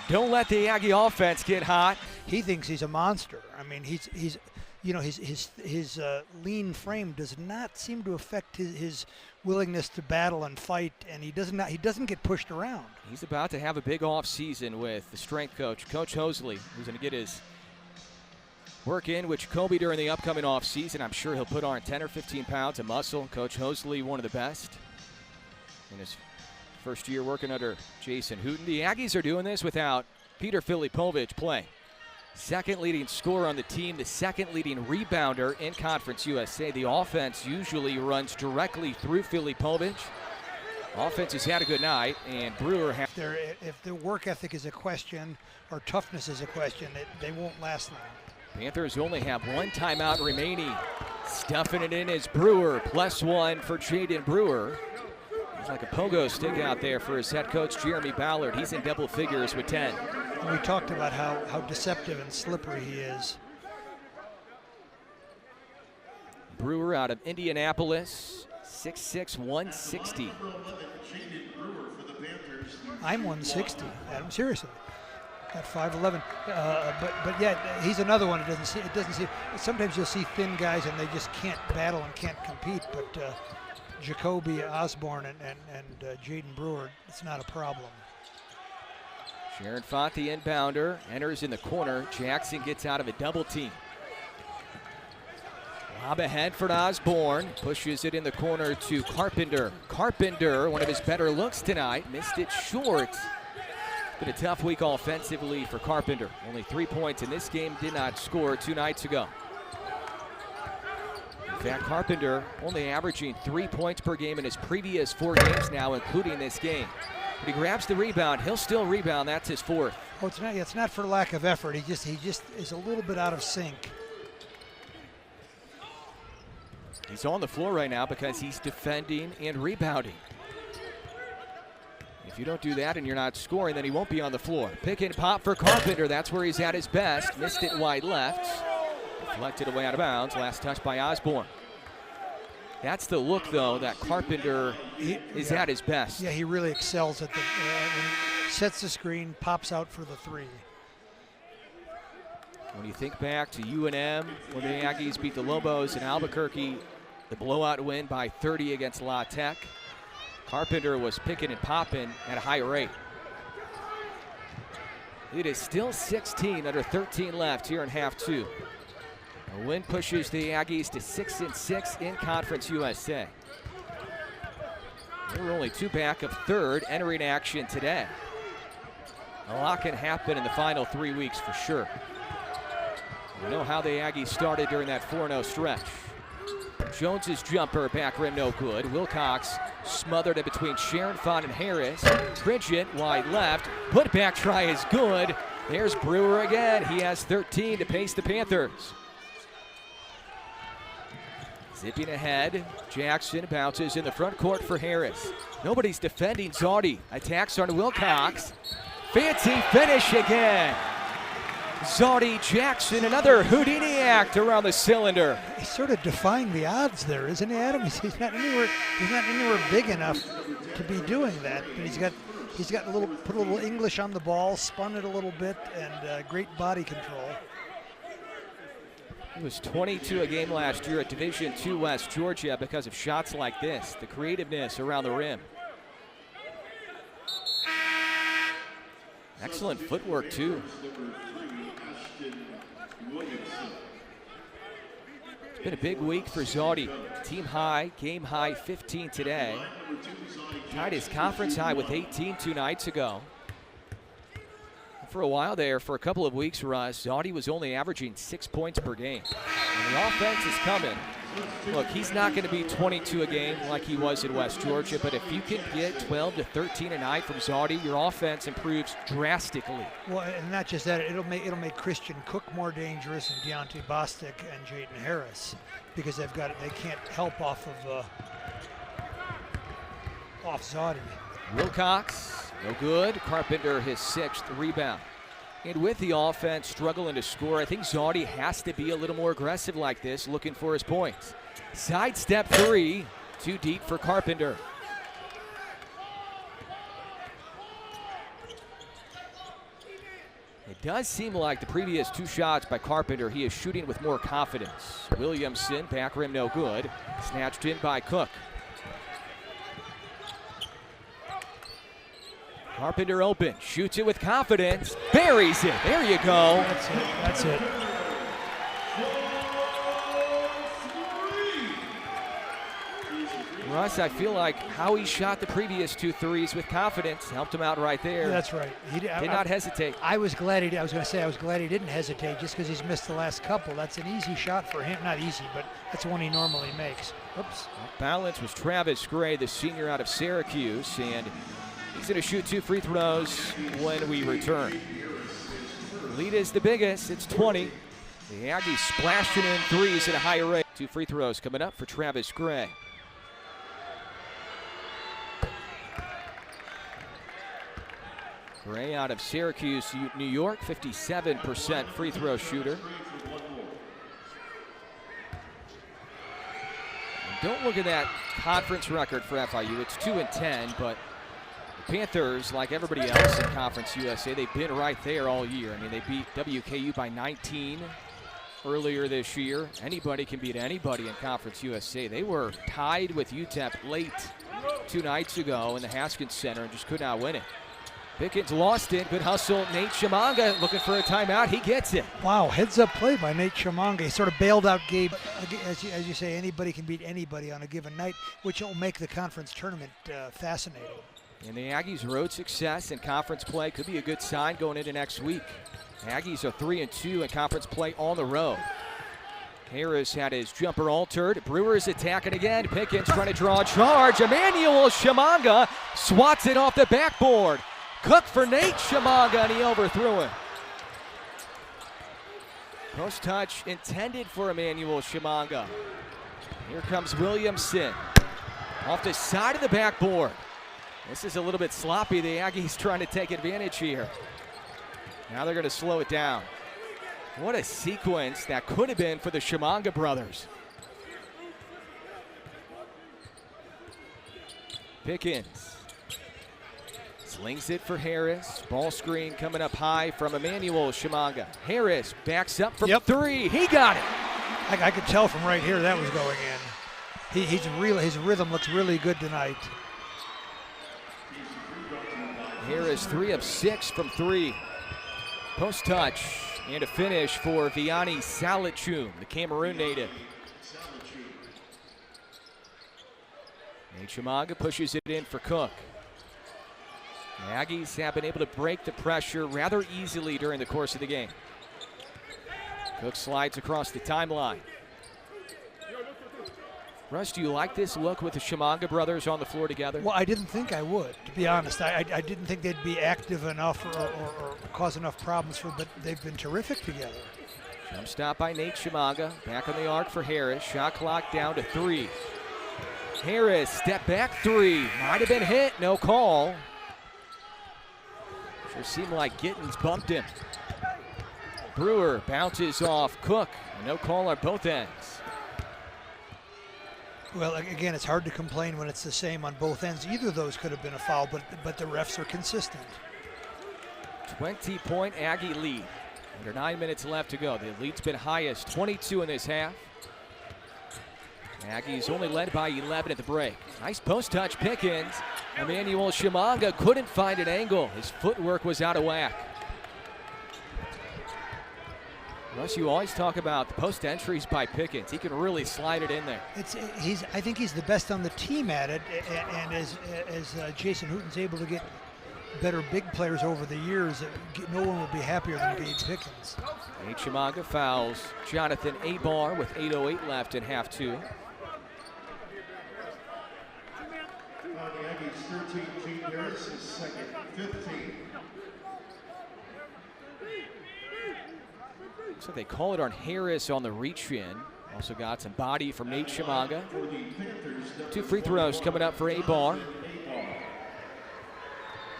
don't let the Aggie offense get hot.
He thinks he's a monster. I mean, he's you know, his lean frame does not seem to affect his willingness to battle and fight, and he doesn't get pushed around.
He's about to have a big off season with the strength coach, Coach Hosley, who's going to get his work in with Jacoby during the upcoming off season. I'm sure he'll put on 10 or 15 pounds of muscle. Coach Hosley, one of the best in his first year working under Jason Hooten. The Aggies are doing this without Peter Filipovich playing. Second leading scorer on the team, the second leading rebounder in Conference USA. The offense usually runs directly through Filipovich. Offense has had a good night, and Brewer has.
If their work ethic is a question or toughness is a question, they won't last long.
Panthers only have one timeout remaining. Stuffing it in is Brewer, +1 for Jaden Brewer. He's like a pogo stick out there for his head coach, Jeremy Ballard. He's in double figures with 10.
We talked about how deceptive and slippery he is.
Brewer out of Indianapolis, 6'6", 160.
I'm 160, Adam, seriously. At 5'11", but yeah, he's another one. It doesn't see. Sometimes you'll see thin guys and they just can't battle and can't compete. But Jacoby Osborne and Jaden Brewer, it's not a problem.
Sharon Font, the inbounder, enters in the corner. Jackson gets out of a double team. Lob ahead for Osborne. Pushes it in the corner to Carpenter. Carpenter, one of his better looks tonight, missed it short. Been a tough week offensively for Carpenter. Only 3 points in this game, did not score 2 nights ago. In fact, Carpenter only averaging 3 points per game in his previous 4 games now, including this game. But he grabs the rebound. He'll still rebound. That's his 4th.
Oh, it's not for lack of effort. He just is a little bit out of sync.
He's on the floor right now because he's defending and rebounding. If you don't do that and you're not scoring, then he won't be on the floor. Pick and pop for Carpenter. That's where he's at his best. Missed it wide left. Deflected away out of bounds. Last touch by Osborne. That's the look, though, that Carpenter is at his best.
Yeah, he really excels at the when he sets the screen, pops out for the 3.
When you think back to UNM, when the Aggies beat the Lobos in Albuquerque, the blowout win by 30 against La Tech, Carpenter was picking and popping at a high rate. It is still 16 under 13 left here in half 2. A win pushes the Aggies to 6-6 in Conference USA. They were only 2 back of 3rd entering action today. A lot can happen in the final 3 weeks for sure. We know how the Aggies started during that 4-0 stretch. Jones's jumper back rim no good. Wilcox smothered it between Sharon Font and Harris. Bridget wide left. Put back try is good. There's Brewer again. He has 13 to pace the Panthers. Zipping ahead, Jackson bounces in the front court for Harris. Nobody's defending Zardi. Attacks on Wilcox. Fancy finish again. Zardi Jackson, another Houdini act around the cylinder.
He's sort of defying the odds there, isn't he, Adam? He's not anywhere big enough to be doing that. But he's got put a little English on the ball, spun it a little bit, and great body control.
He was 22 a game last year at Division II West Georgia because of shots like this, the creativeness around the rim. Excellent footwork, too. It's been a big week for Zaudy. Team high, game high 15 today. Tied his conference high with 18 2 nights ago. For a while there, for a couple of weeks, Russ, Zaudy was only averaging 6 points per game. And the offense is coming. Look, he's not going to be 22 a game like he was in West Georgia, but if you can get 12 to 13 a night from Zaudy, your offense improves drastically.
Well, and not just that, it'll make Christian Cook more dangerous and Deontay Bostic and Jaden Harris because they can't help off Zaudy.
Wilcox, no good. Carpenter, his 6th rebound. And with the offense struggling to score, I think Zaudy has to be a little more aggressive like this, looking for his points. Sidestep 3, too deep for Carpenter. It does seem like the previous 2 shots by Carpenter, he is shooting with more confidence. Williamson, back rim no good. Snatched in by Cook. Carpenter open, shoots it with confidence, buries it. There you go.
That's it.
Russ, I feel like how he shot the previous 2 threes with confidence helped him out right there.
That's right. He
did not hesitate.
I was glad he didn't hesitate just because he's missed the last couple. That's an easy shot for him. Not easy, but that's one he normally makes. Oops.
Balance was Travis Gray, the senior out of Syracuse, and he's going to shoot 2 free throws when we return. Lead is the biggest. It's 20. The Aggies splashing in threes at a higher rate. 2 free throws coming up for Travis Gray. Gray out of Syracuse, New York, 57% free throw shooter. And don't look at that conference record for FIU. It's 2-10, but the Panthers, like everybody else in Conference USA, they've been right there all year. I mean, they beat WKU by 19 earlier this year. Anybody can beat anybody in Conference USA. They were tied with UTEP late 2 nights ago in the Haskins Center and just could not win it. Pickens lost it. Good hustle. Nate Chimanga looking for a timeout. He gets it.
Wow, heads-up play by Nate Chimanga. He sort of bailed out Gabe. As you say, anybody can beat anybody on a given night, which will make the conference tournament fascinating.
And the Aggies' road success in conference play could be a good sign going into next week. Aggies are 3-2 in conference play on the road. Harris had his jumper altered. Brewers attacking again. Pickens trying to draw a charge. Emmanuel Chimanga swats it off the backboard. Cook for Nate Chimanga, and he overthrew him. Post touch intended for Emmanuel Chimanga. Here comes Williamson. Off the side of the backboard. This is a little bit sloppy. The Aggies trying to take advantage here. Now they're going to slow it down. What a sequence that could have been for the Chimanga brothers. Pickens slings it for Harris. Ball screen coming up high from Emmanuel Chimanga. Harris backs up from 3. He got it.
I could tell from right here that was going in. His rhythm looks really good tonight.
Harris 3 of 6 from 3. Post touch and a finish for Vianney Salachum, the Cameroon native. Nate Chimanga pushes it in for Cook. The Aggies have been able to break the pressure rather easily during the course of the game. Cook slides across the timeline. Russ, do you like this look with the Chimanga brothers on the floor together?
Well, I didn't think I would, to be honest. I didn't think they'd be active enough or cause enough problems but they've been terrific together.
Jump stop by Nate Chimanga. Back on the arc for Harris. Shot clock down to 3. Harris, step back 3. Might have been hit, no call. Sure seemed like Gittins bumped him. Brewer bounces off Cook. No call on both ends.
Well, again, it's hard to complain when it's the same on both ends. Either of those could have been a foul, but the refs are consistent.
20-point Aggie lead. Under 9 minutes left to go. The lead's been highest, 22 in this half. Aggies only led by 11 at the break. Nice post touch, Pickens. Emmanuel Shimanga couldn't find an angle. His footwork was out of whack. Russ, you always talk about the post entries by Pickens. He can really slide it in there.
I think he's the best on the team at it, and as Jason Hooten's able to get better big players over the years, no one will be happier than Gabe Pickens.
Nate Shimanga fouls Jonathan Abar with 8:08 left in half two.
The Aggies 13, Gene Harris is second, 15.
So they call it on Harris on the reach in. Also got some body from Nate Shimanga. 2 free throws coming up for Abar.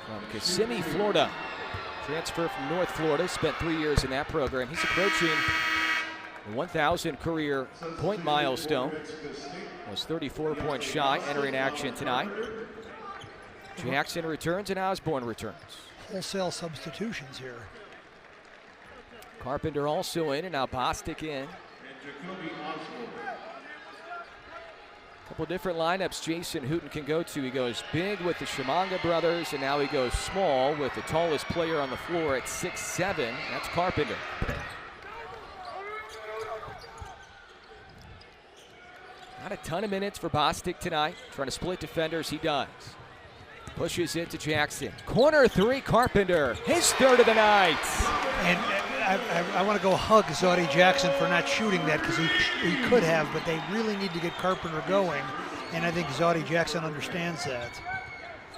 From Kissimmee, Florida. Transfer from North Florida, spent 3 years in that program. He's approaching the 1,000 career point milestone. Was 34 points shy, entering action tonight. Jackson returns and Osborne returns.
Wholesale substitutions here.
Carpenter also in, and now Bostic in. A couple different lineups Jason Hooten can go to. He goes big with the Shimanga brothers, and now he goes small with the tallest player on the floor at 6'7". That's Carpenter. Not a ton of minutes for Bostic tonight. Trying to split defenders, he does. Pushes it to Jackson. Corner three, Carpenter. His third of the night.
And I want to go hug Zodie Jackson for not shooting that, because he could have, but they really need to get Carpenter going, and I think Zodie Jackson understands that.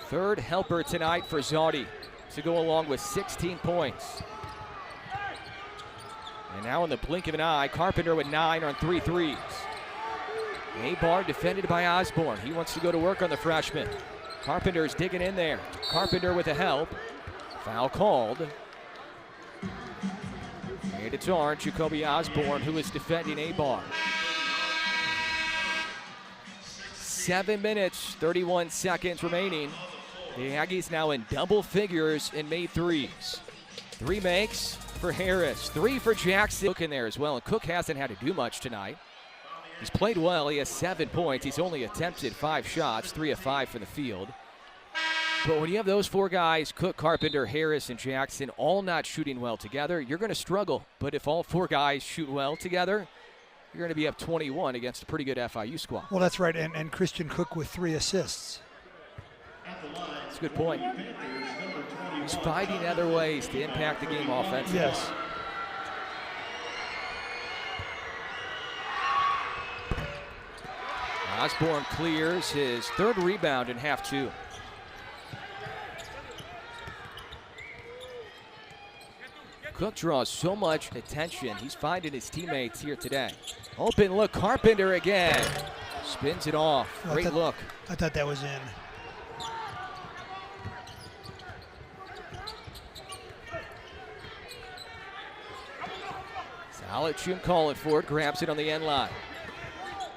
Third helper tonight for Zodie to go along with 16 points. And now in the blink of an eye, Carpenter with 9 on 3 threes. Abar defended by Osborne. He wants to go to work on the freshman. Carpenter's digging in there. Carpenter with the help. Foul called. And it's on Jacoby Osborne, who is defending Abar. 7 minutes, 31 seconds remaining. The Aggies now in double figures in made threes. 3 makes for Harris, 3 for Jackson. Cook in there as well, and Cook hasn't had to do much tonight. He's played well. He has 7 points. He's only attempted 5 shots, 3 of 5 from the field. But when you have those 4 guys, Cook, Carpenter, Harris, and Jackson, all not shooting well together, you're going to struggle. But if all 4 guys shoot well together, you're going to be up 21 against a pretty good FIU squad.
Well, that's right, and Christian Cook with 3 assists.
That's a good point. He's finding other ways to impact the game offensively.
Yes.
Osborne clears his 3rd rebound in half 2. Cook draws so much attention. He's finding his teammates here today. Open look, Carpenter again. Spins it off. Great look.
I thought that was in.
Salachum calling for it, grabs it on the end line.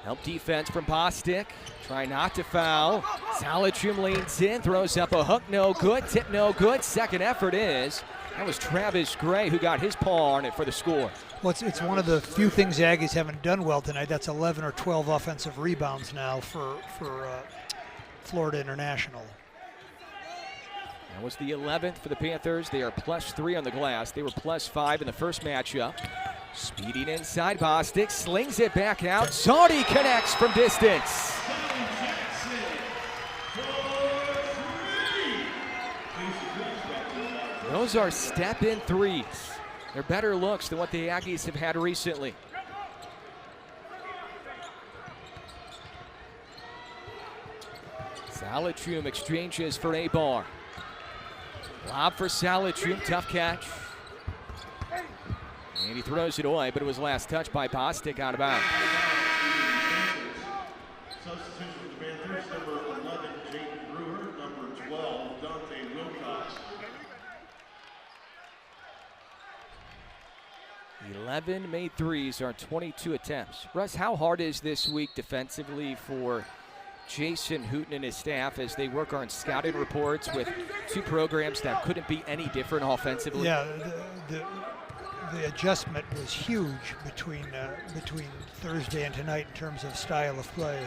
Help defense from Bostic. Try not to foul. Salachum leans in, throws up a hook, no good. Tip no good. Second effort is. That was Travis Gray who got his paw on it for the score.
Well, it's one of the few things the Aggies haven't done well tonight. That's 11 or 12 offensive rebounds now for Florida International.
That was the 11th for the Panthers. They are +3 on the glass. They were +5 in the first matchup. Speeding inside, Bostic slings it back out. Zodie connects from distance. Those are step-in threes. They're better looks than what the Aggies have had recently. Salachum exchanges for Abar. Lob for Salachum, tough catch. And he throws it away, but it was last touched by Bostic out of bounds.
Substitution for the Panthers, number 11, Jayden Brewer, number 12, Dante Wilcox.
11 made threes on 22 attempts. Russ, how hard is this week defensively for Jason Hooten and his staff as they work on scouting reports with 2 programs that couldn't be any different offensively?
Yeah, the adjustment was huge between Thursday and tonight in terms of style of play.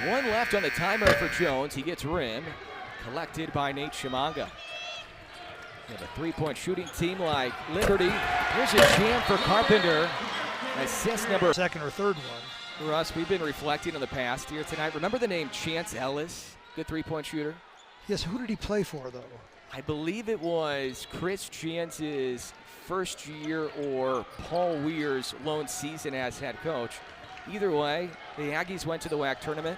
1 left on the timer for Jones. He gets rim. Collected by Nate Shimanga. We have a three-point shooting team like Liberty. Here's a jam for Carpenter. Assist number
second or third one.
Russ, we've been reflecting on the past here tonight. Remember the name Chance Ellis? Good three-point shooter.
Yes, who did he play for, though?
I believe it was Chris Chance's first year or Paul Weir's lone season as head coach. Either way, the Aggies went to the WAC tournament.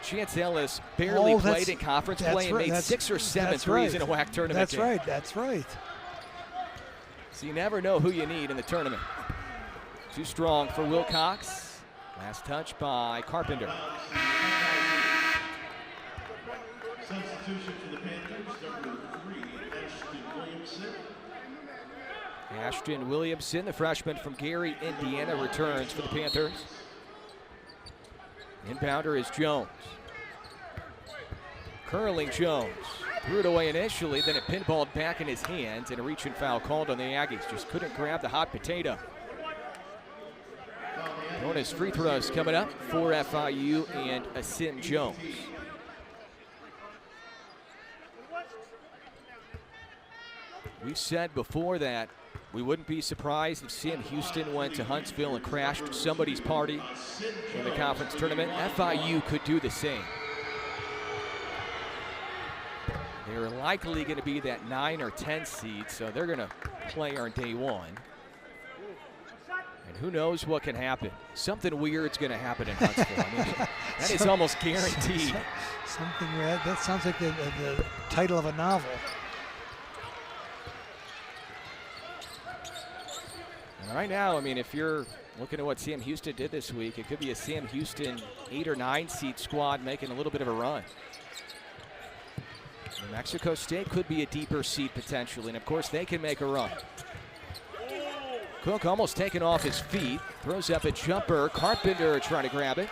Chance Ellis barely played in conference play and made 6 or 7 threes in a WAC tournament
That's
game.
right, that's right.
So you never know who you need in the tournament. Too strong for Wilcox. Last touch by Carpenter.
Substitution for the Panthers, number 3, Ashton Williamson.
Ashton Williamson, the freshman from Gary, Indiana, returns for the Panthers. Inbounder is Jones. Curling Jones. Threw it away initially, then it pinballed back in his hands, and a reach and foul called on the Aggies. Just couldn't grab the hot potato. Bonus free throws coming up for FIU and Asim Jones. We've said before that we wouldn't be surprised if Sam Houston went to Huntsville and crashed somebody's party in the conference tournament. FIU could do the same. They're likely going to be that 9 or 10 seed, so they're going to play on day 1. And who knows what can happen. Something weird's going to happen in Huntsville. I mean, that is almost guaranteed.
Something that sounds like the title of a novel.
And right now, I mean, if you're looking at what Sam Houston did this week, it could be a Sam Houston 8 or 9 seed squad making a little bit of a run. New Mexico State could be a deeper seed potentially, and of course they can make a run. Cook almost taken off his feet, throws up a jumper. Carpenter trying to grab it.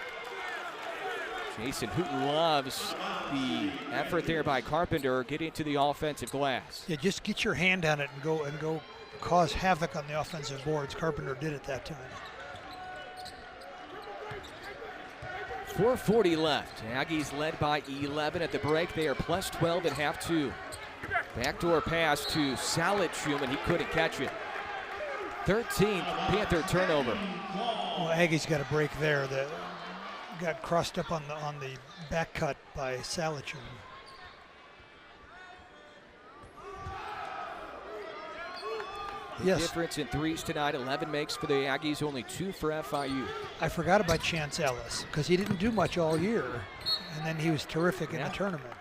Jason Hooten loves the effort there by Carpenter getting to the offensive glass.
Yeah, just get your hand on it and go cause havoc on the offensive boards. Carpenter did it that time.
4:40 left. Aggies led by 11 at the break. They are plus 12 at half 2. Backdoor pass to Salichum, and he couldn't catch it. 13th Panther turnover.
Well, Aggies got a break there. That got crossed up on the back cut by Salichum. Yes.
Difference in threes tonight. 11 makes for the Aggies, only 2 for FIU.
I forgot about Chance Ellis because he didn't do much all year, and then he was terrific in the tournament.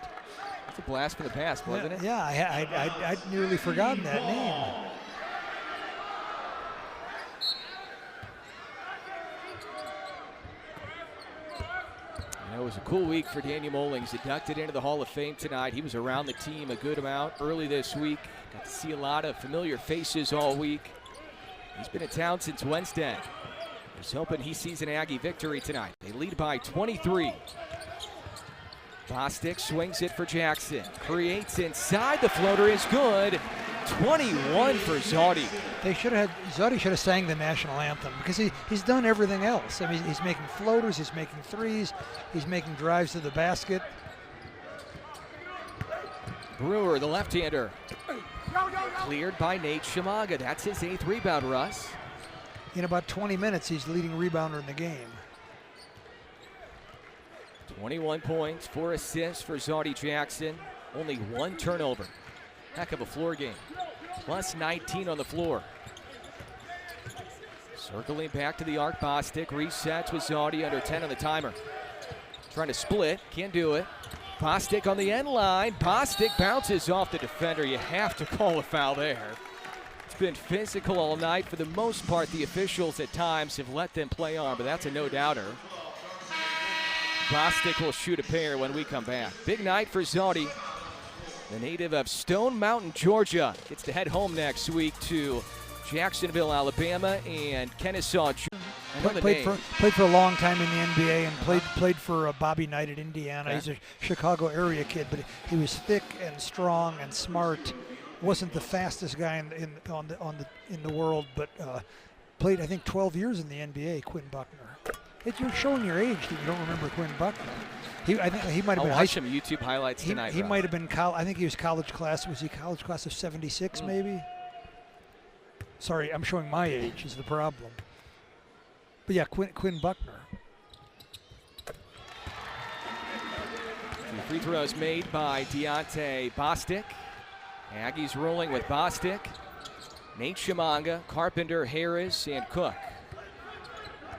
That's a blast from the past, wasn't it?
Yeah, I'd nearly forgotten that name.
It was a cool week for Daniel Mullings. Inducted into the Hall of Fame tonight. He was around the team a good amount early this week. Got to see a lot of familiar faces all week. He's been in town since Wednesday. He's hoping he sees an Aggie victory tonight. They lead by 23. Bostic swings it for Jackson. Creates inside. The floater is good. 21 for Zaudy.
Zaudy should have sang the national anthem because he's done everything else. I mean, he's making floaters, he's making threes, he's making drives to the basket.
Brewer, the left-hander. Cleared by Nate Shimanga. That's his 8th rebound, Russ.
In about 20 minutes, he's leading rebounder in the game.
21 points, 4 assists for Zaudy Jackson. Only 1 turnover. Heck of a floor game. Plus 19 on the floor. Circling back to the arc, Bostic resets with Zaudy under 10 on the timer. Trying to split, can't do it. Bostic on the end line. Bostic bounces off the defender. You have to call a foul there. It's been physical all night. For the most part, the officials at times have let them play on, but that's a no-doubter. Bostic will shoot a pair when we come back. Big night for Zaudy. The native of Stone Mountain, Georgia, gets to head home next week to Jacksonville, Alabama, and Kennesaw.
Played for a long time in the NBA and played for Bobby Knight at Indiana.
Okay.
He's a Chicago area kid, but he was thick and strong and smart wasn't the fastest guy in the world, but played I think 12 years in the NBA. Quinn Buckner. You're showing your age that you don't remember Quinn Buckner. I think he might have been.
I'll watch some YouTube highlights tonight.
He might have been. I think he was college class. Was he college class of '76 maybe? Sorry, I'm showing my age is the problem. But yeah, Quinn Buckner.
The free throws made by Deontay Bostic. Aggies rolling with Bostic, Nate Chimanga, Carpenter, Harris, and Cook.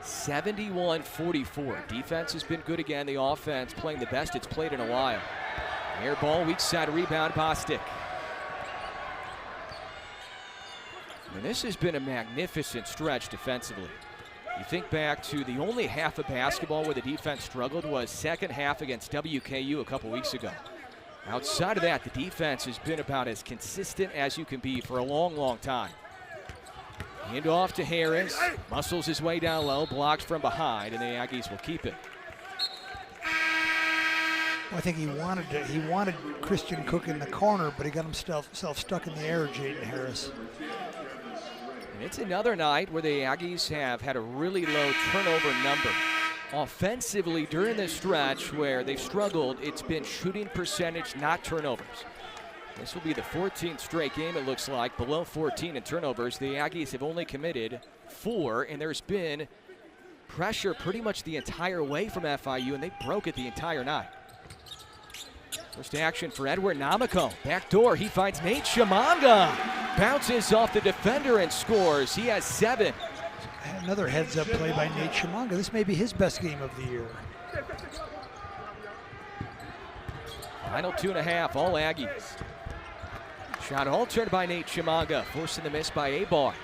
71-44. Defense has been good again. The offense playing the best it's played in a while. Air ball, weak side rebound, Bostic. And this has been a magnificent stretch defensively. You think back to the only half of basketball where the defense struggled was second half against WKU a couple weeks ago. Outside of that, the defense has been about as consistent as you can be for a long, long time. Hand off to Harris, muscles his way down low, blocked from behind, and the Aggies will keep it.
Well, I think he wanted Christian Cook in the corner, but he got himself stuck in the air, Jaden Harris.
And it's another night where the Aggies have had a really low turnover number. Offensively, during this stretch where they've struggled, it's been shooting percentage, not turnovers. This will be the 14th straight game, it looks like, below 14 in turnovers. The Aggies have only committed 4, and there's been pressure pretty much the entire way from FIU, and they broke it the entire night. First action for Edward Namako. Backdoor, he finds Nate Chimanga. Bounces off the defender and scores. He has 7.
Another heads-up play by Nate Chimanga. This may be his best game of the year.
Final 2.5, all Aggies. Shot altered by Nate Chimanga, forcing the miss by Abar.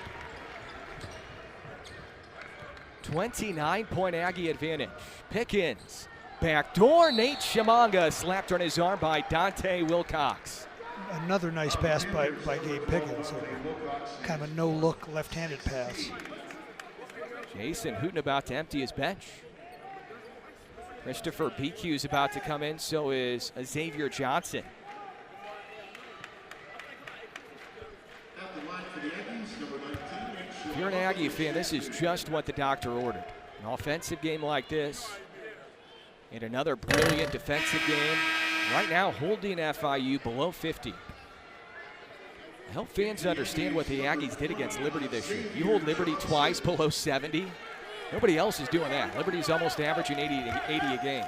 29-point Aggie advantage. Pickens, backdoor, Nate Chimanga slapped on his arm by Dante Wilcox.
Another nice pass by Gabe Pickens. Kind of a no-look left-handed pass.
Jason Hooten about to empty his bench. Christopher BQ is about to come in, so is Xavier Johnson. If you're an Aggie fan, this is just what the doctor ordered. An offensive game like this, and another brilliant defensive game. Right now, holding FIU below 50. I hope fans understand what the Aggies did against Liberty this year. You hold Liberty twice below 70. Nobody else is doing that. Liberty's almost averaging 80 a game.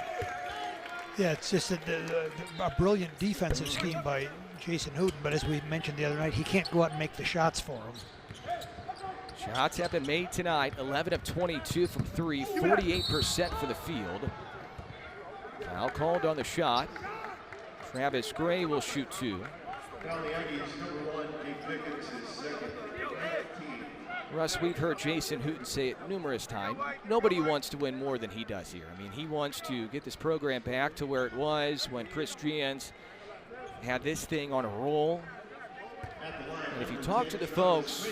Yeah, it's just a brilliant defensive scheme by Jason Hooten, but as we mentioned the other night, he can't go out and make the shots for him.
Shots have been made tonight, 11 of 22 from 3, 48% for the field. Foul called on the shot. Travis Gray will shoot 2. Russ, we've heard Jason Hooten say it numerous times. Nobody wants to win more than he does here. I mean, he wants to get this program back to where it was when Chris Drians had this thing on a roll. And if you talk to the folks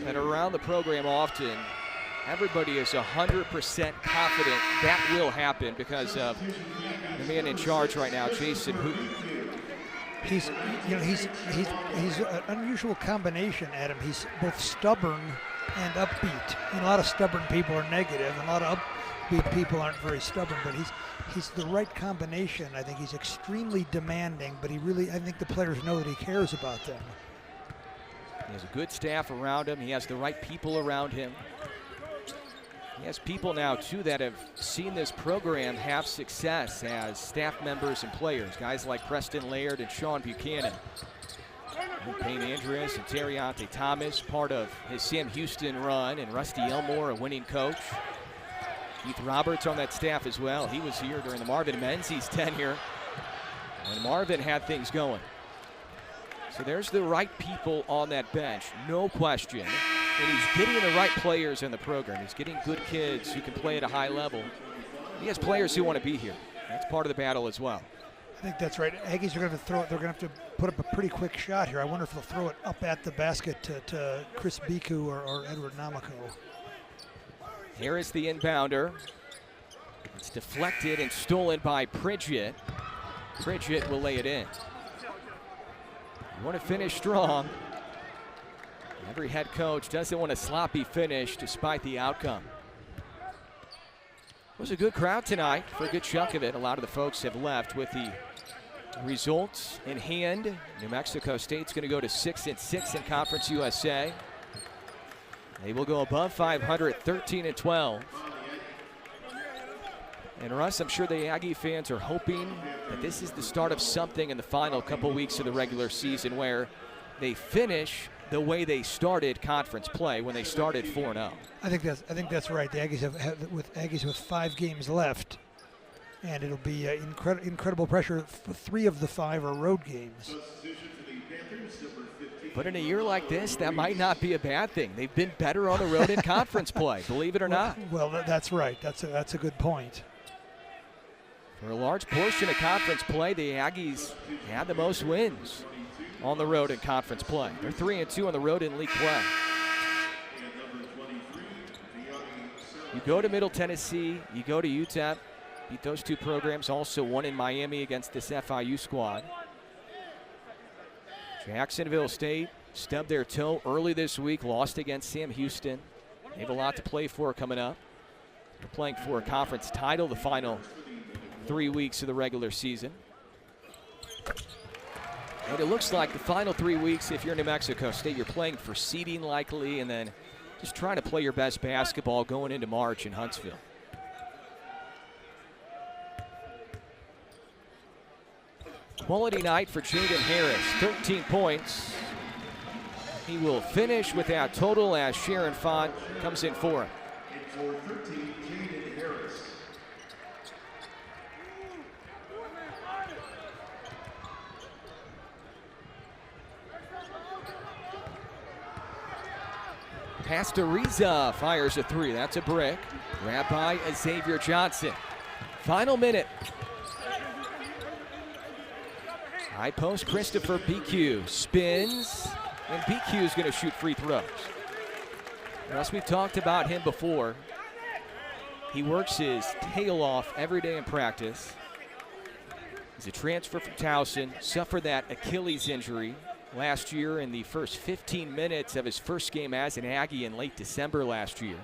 that are around the program often, everybody is 100% confident that will happen because of the man in charge right now, Jason Hooten.
He's an unusual combination, Adam. He's both stubborn and upbeat. And a lot of stubborn people are negative, and a lot of upbeat people aren't very stubborn. But he's the right combination. I think he's extremely demanding, but I think the players know that he cares about them.
He has a good staff around him. He has the right people around him. He has people now, too, that have seen this program have success as staff members and players. Guys like Preston Laird and Sean Buchanan. And Payne Andrews and Terriante Thomas, part of his Sam Houston run, and Rusty Elmore, a winning coach. Keith Roberts on that staff as well. He was here during the Marvin Menzies tenure when Marvin had things going. So there's the right people on that bench, no question. And he's getting the right players in the program. He's getting good kids who can play at a high level. He has players who want to be here. That's part of the battle as well.
I think that's right. Aggies are going to throw it. They're going to have to put up a pretty quick shot here. I wonder if they'll throw it up at the basket to Chris Biku or Edward Namako.
Here is the inbounder. It's deflected and stolen by Pridgett. Pridgett will lay it in. You want to finish strong. Every head coach doesn't want a sloppy finish despite the outcome. It was a good crowd tonight for a good chunk of it. A lot of the folks have left with the results in hand. New Mexico State's going to go to 6-6 in Conference USA. They will go above 500, 13-12. And Russ, I'm sure the Aggie fans are hoping that this is the start of something in the final couple weeks of the regular season where they finish the way they started conference play when they started 4-0.
I think that's right. The Aggies have with 5 games left, and it'll be incredible pressure. 3 of the 5 are road games.
But in a year like this, that might not be a bad thing. They've been better on the road in conference play, believe it or not.
Well, that's right. That's a good point.
For a large portion of conference play, the Aggies had the most wins on the road in conference play. They're 3-2 on the road in league play. You go to Middle Tennessee, you go to UTEP, beat those 2 programs, also one in Miami against this FIU squad. Jacksonville State stubbed their toe early this week, lost against Sam Houston. They have a lot to play for coming up. They're playing for a conference title the final 3 weeks of the regular season. And it looks like the final 3 weeks, if you're New Mexico State, you're playing for seeding likely and then just trying to play your best basketball going into March in Huntsville. Quality night for Jaden Harris, 13 points. He will finish with that total as Sharon Font comes in for him.
For 13, Jaden Harris.
Pastoriza fires a 3. That's a brick. Grabbed by Xavier Johnson. Final minute. High post, Christopher BQ spins, and BQ is going to shoot free throws. As we've talked about him before, he works his tail off every day in practice. He's a transfer from Towson, suffered that Achilles injury last year in the first 15 minutes of his first game as an Aggie in late December last year.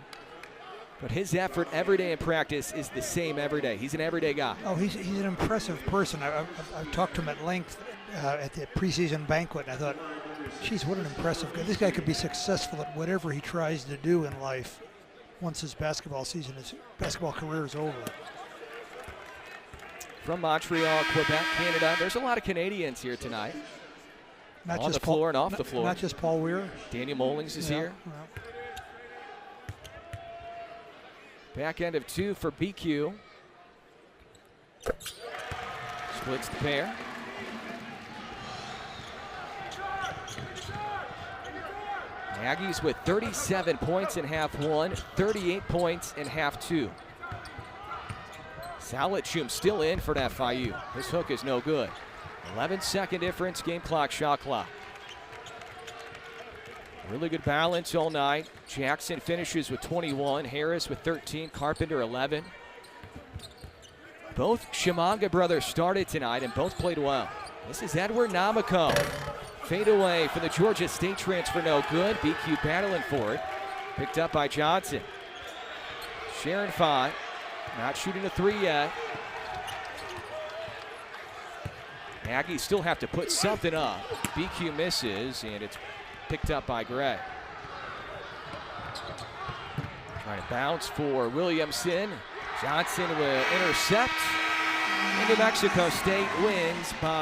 But his effort every day in practice is the same every day. He's an everyday guy.
Oh, he's an impressive person. I've talked to him at length at the preseason banquet, and I thought, geez, what an impressive guy. This guy could be successful at whatever he tries to do in life once his basketball career is over.
From Montreal, Quebec, Canada. There's a lot of Canadians here tonight.
Not
on
just
the floor and off the floor.
Not just Paul Weir.
Daniel Mullings is here.
Yeah.
Back end of 2 for BQ. Splits the pair. Aggies with 37 points in half 1, 38 points in half 2. Salichum still in for that FIU. This hook is no good. 11-second difference, game clock, shot clock. Really good balance all night. Jackson finishes with 21, Harris with 13, Carpenter 11. Both Shimanga brothers started tonight and both played well. This is Edward Namako. Fade away for the Georgia State transfer, no good. BQ battling for it. Picked up by Johnson. Sharon Font, not shooting a 3 yet. Aggies still have to put something up. BQ misses, and it's picked up by Gray. Trying to bounce for Williamson. Johnson will intercept. And New Mexico State wins by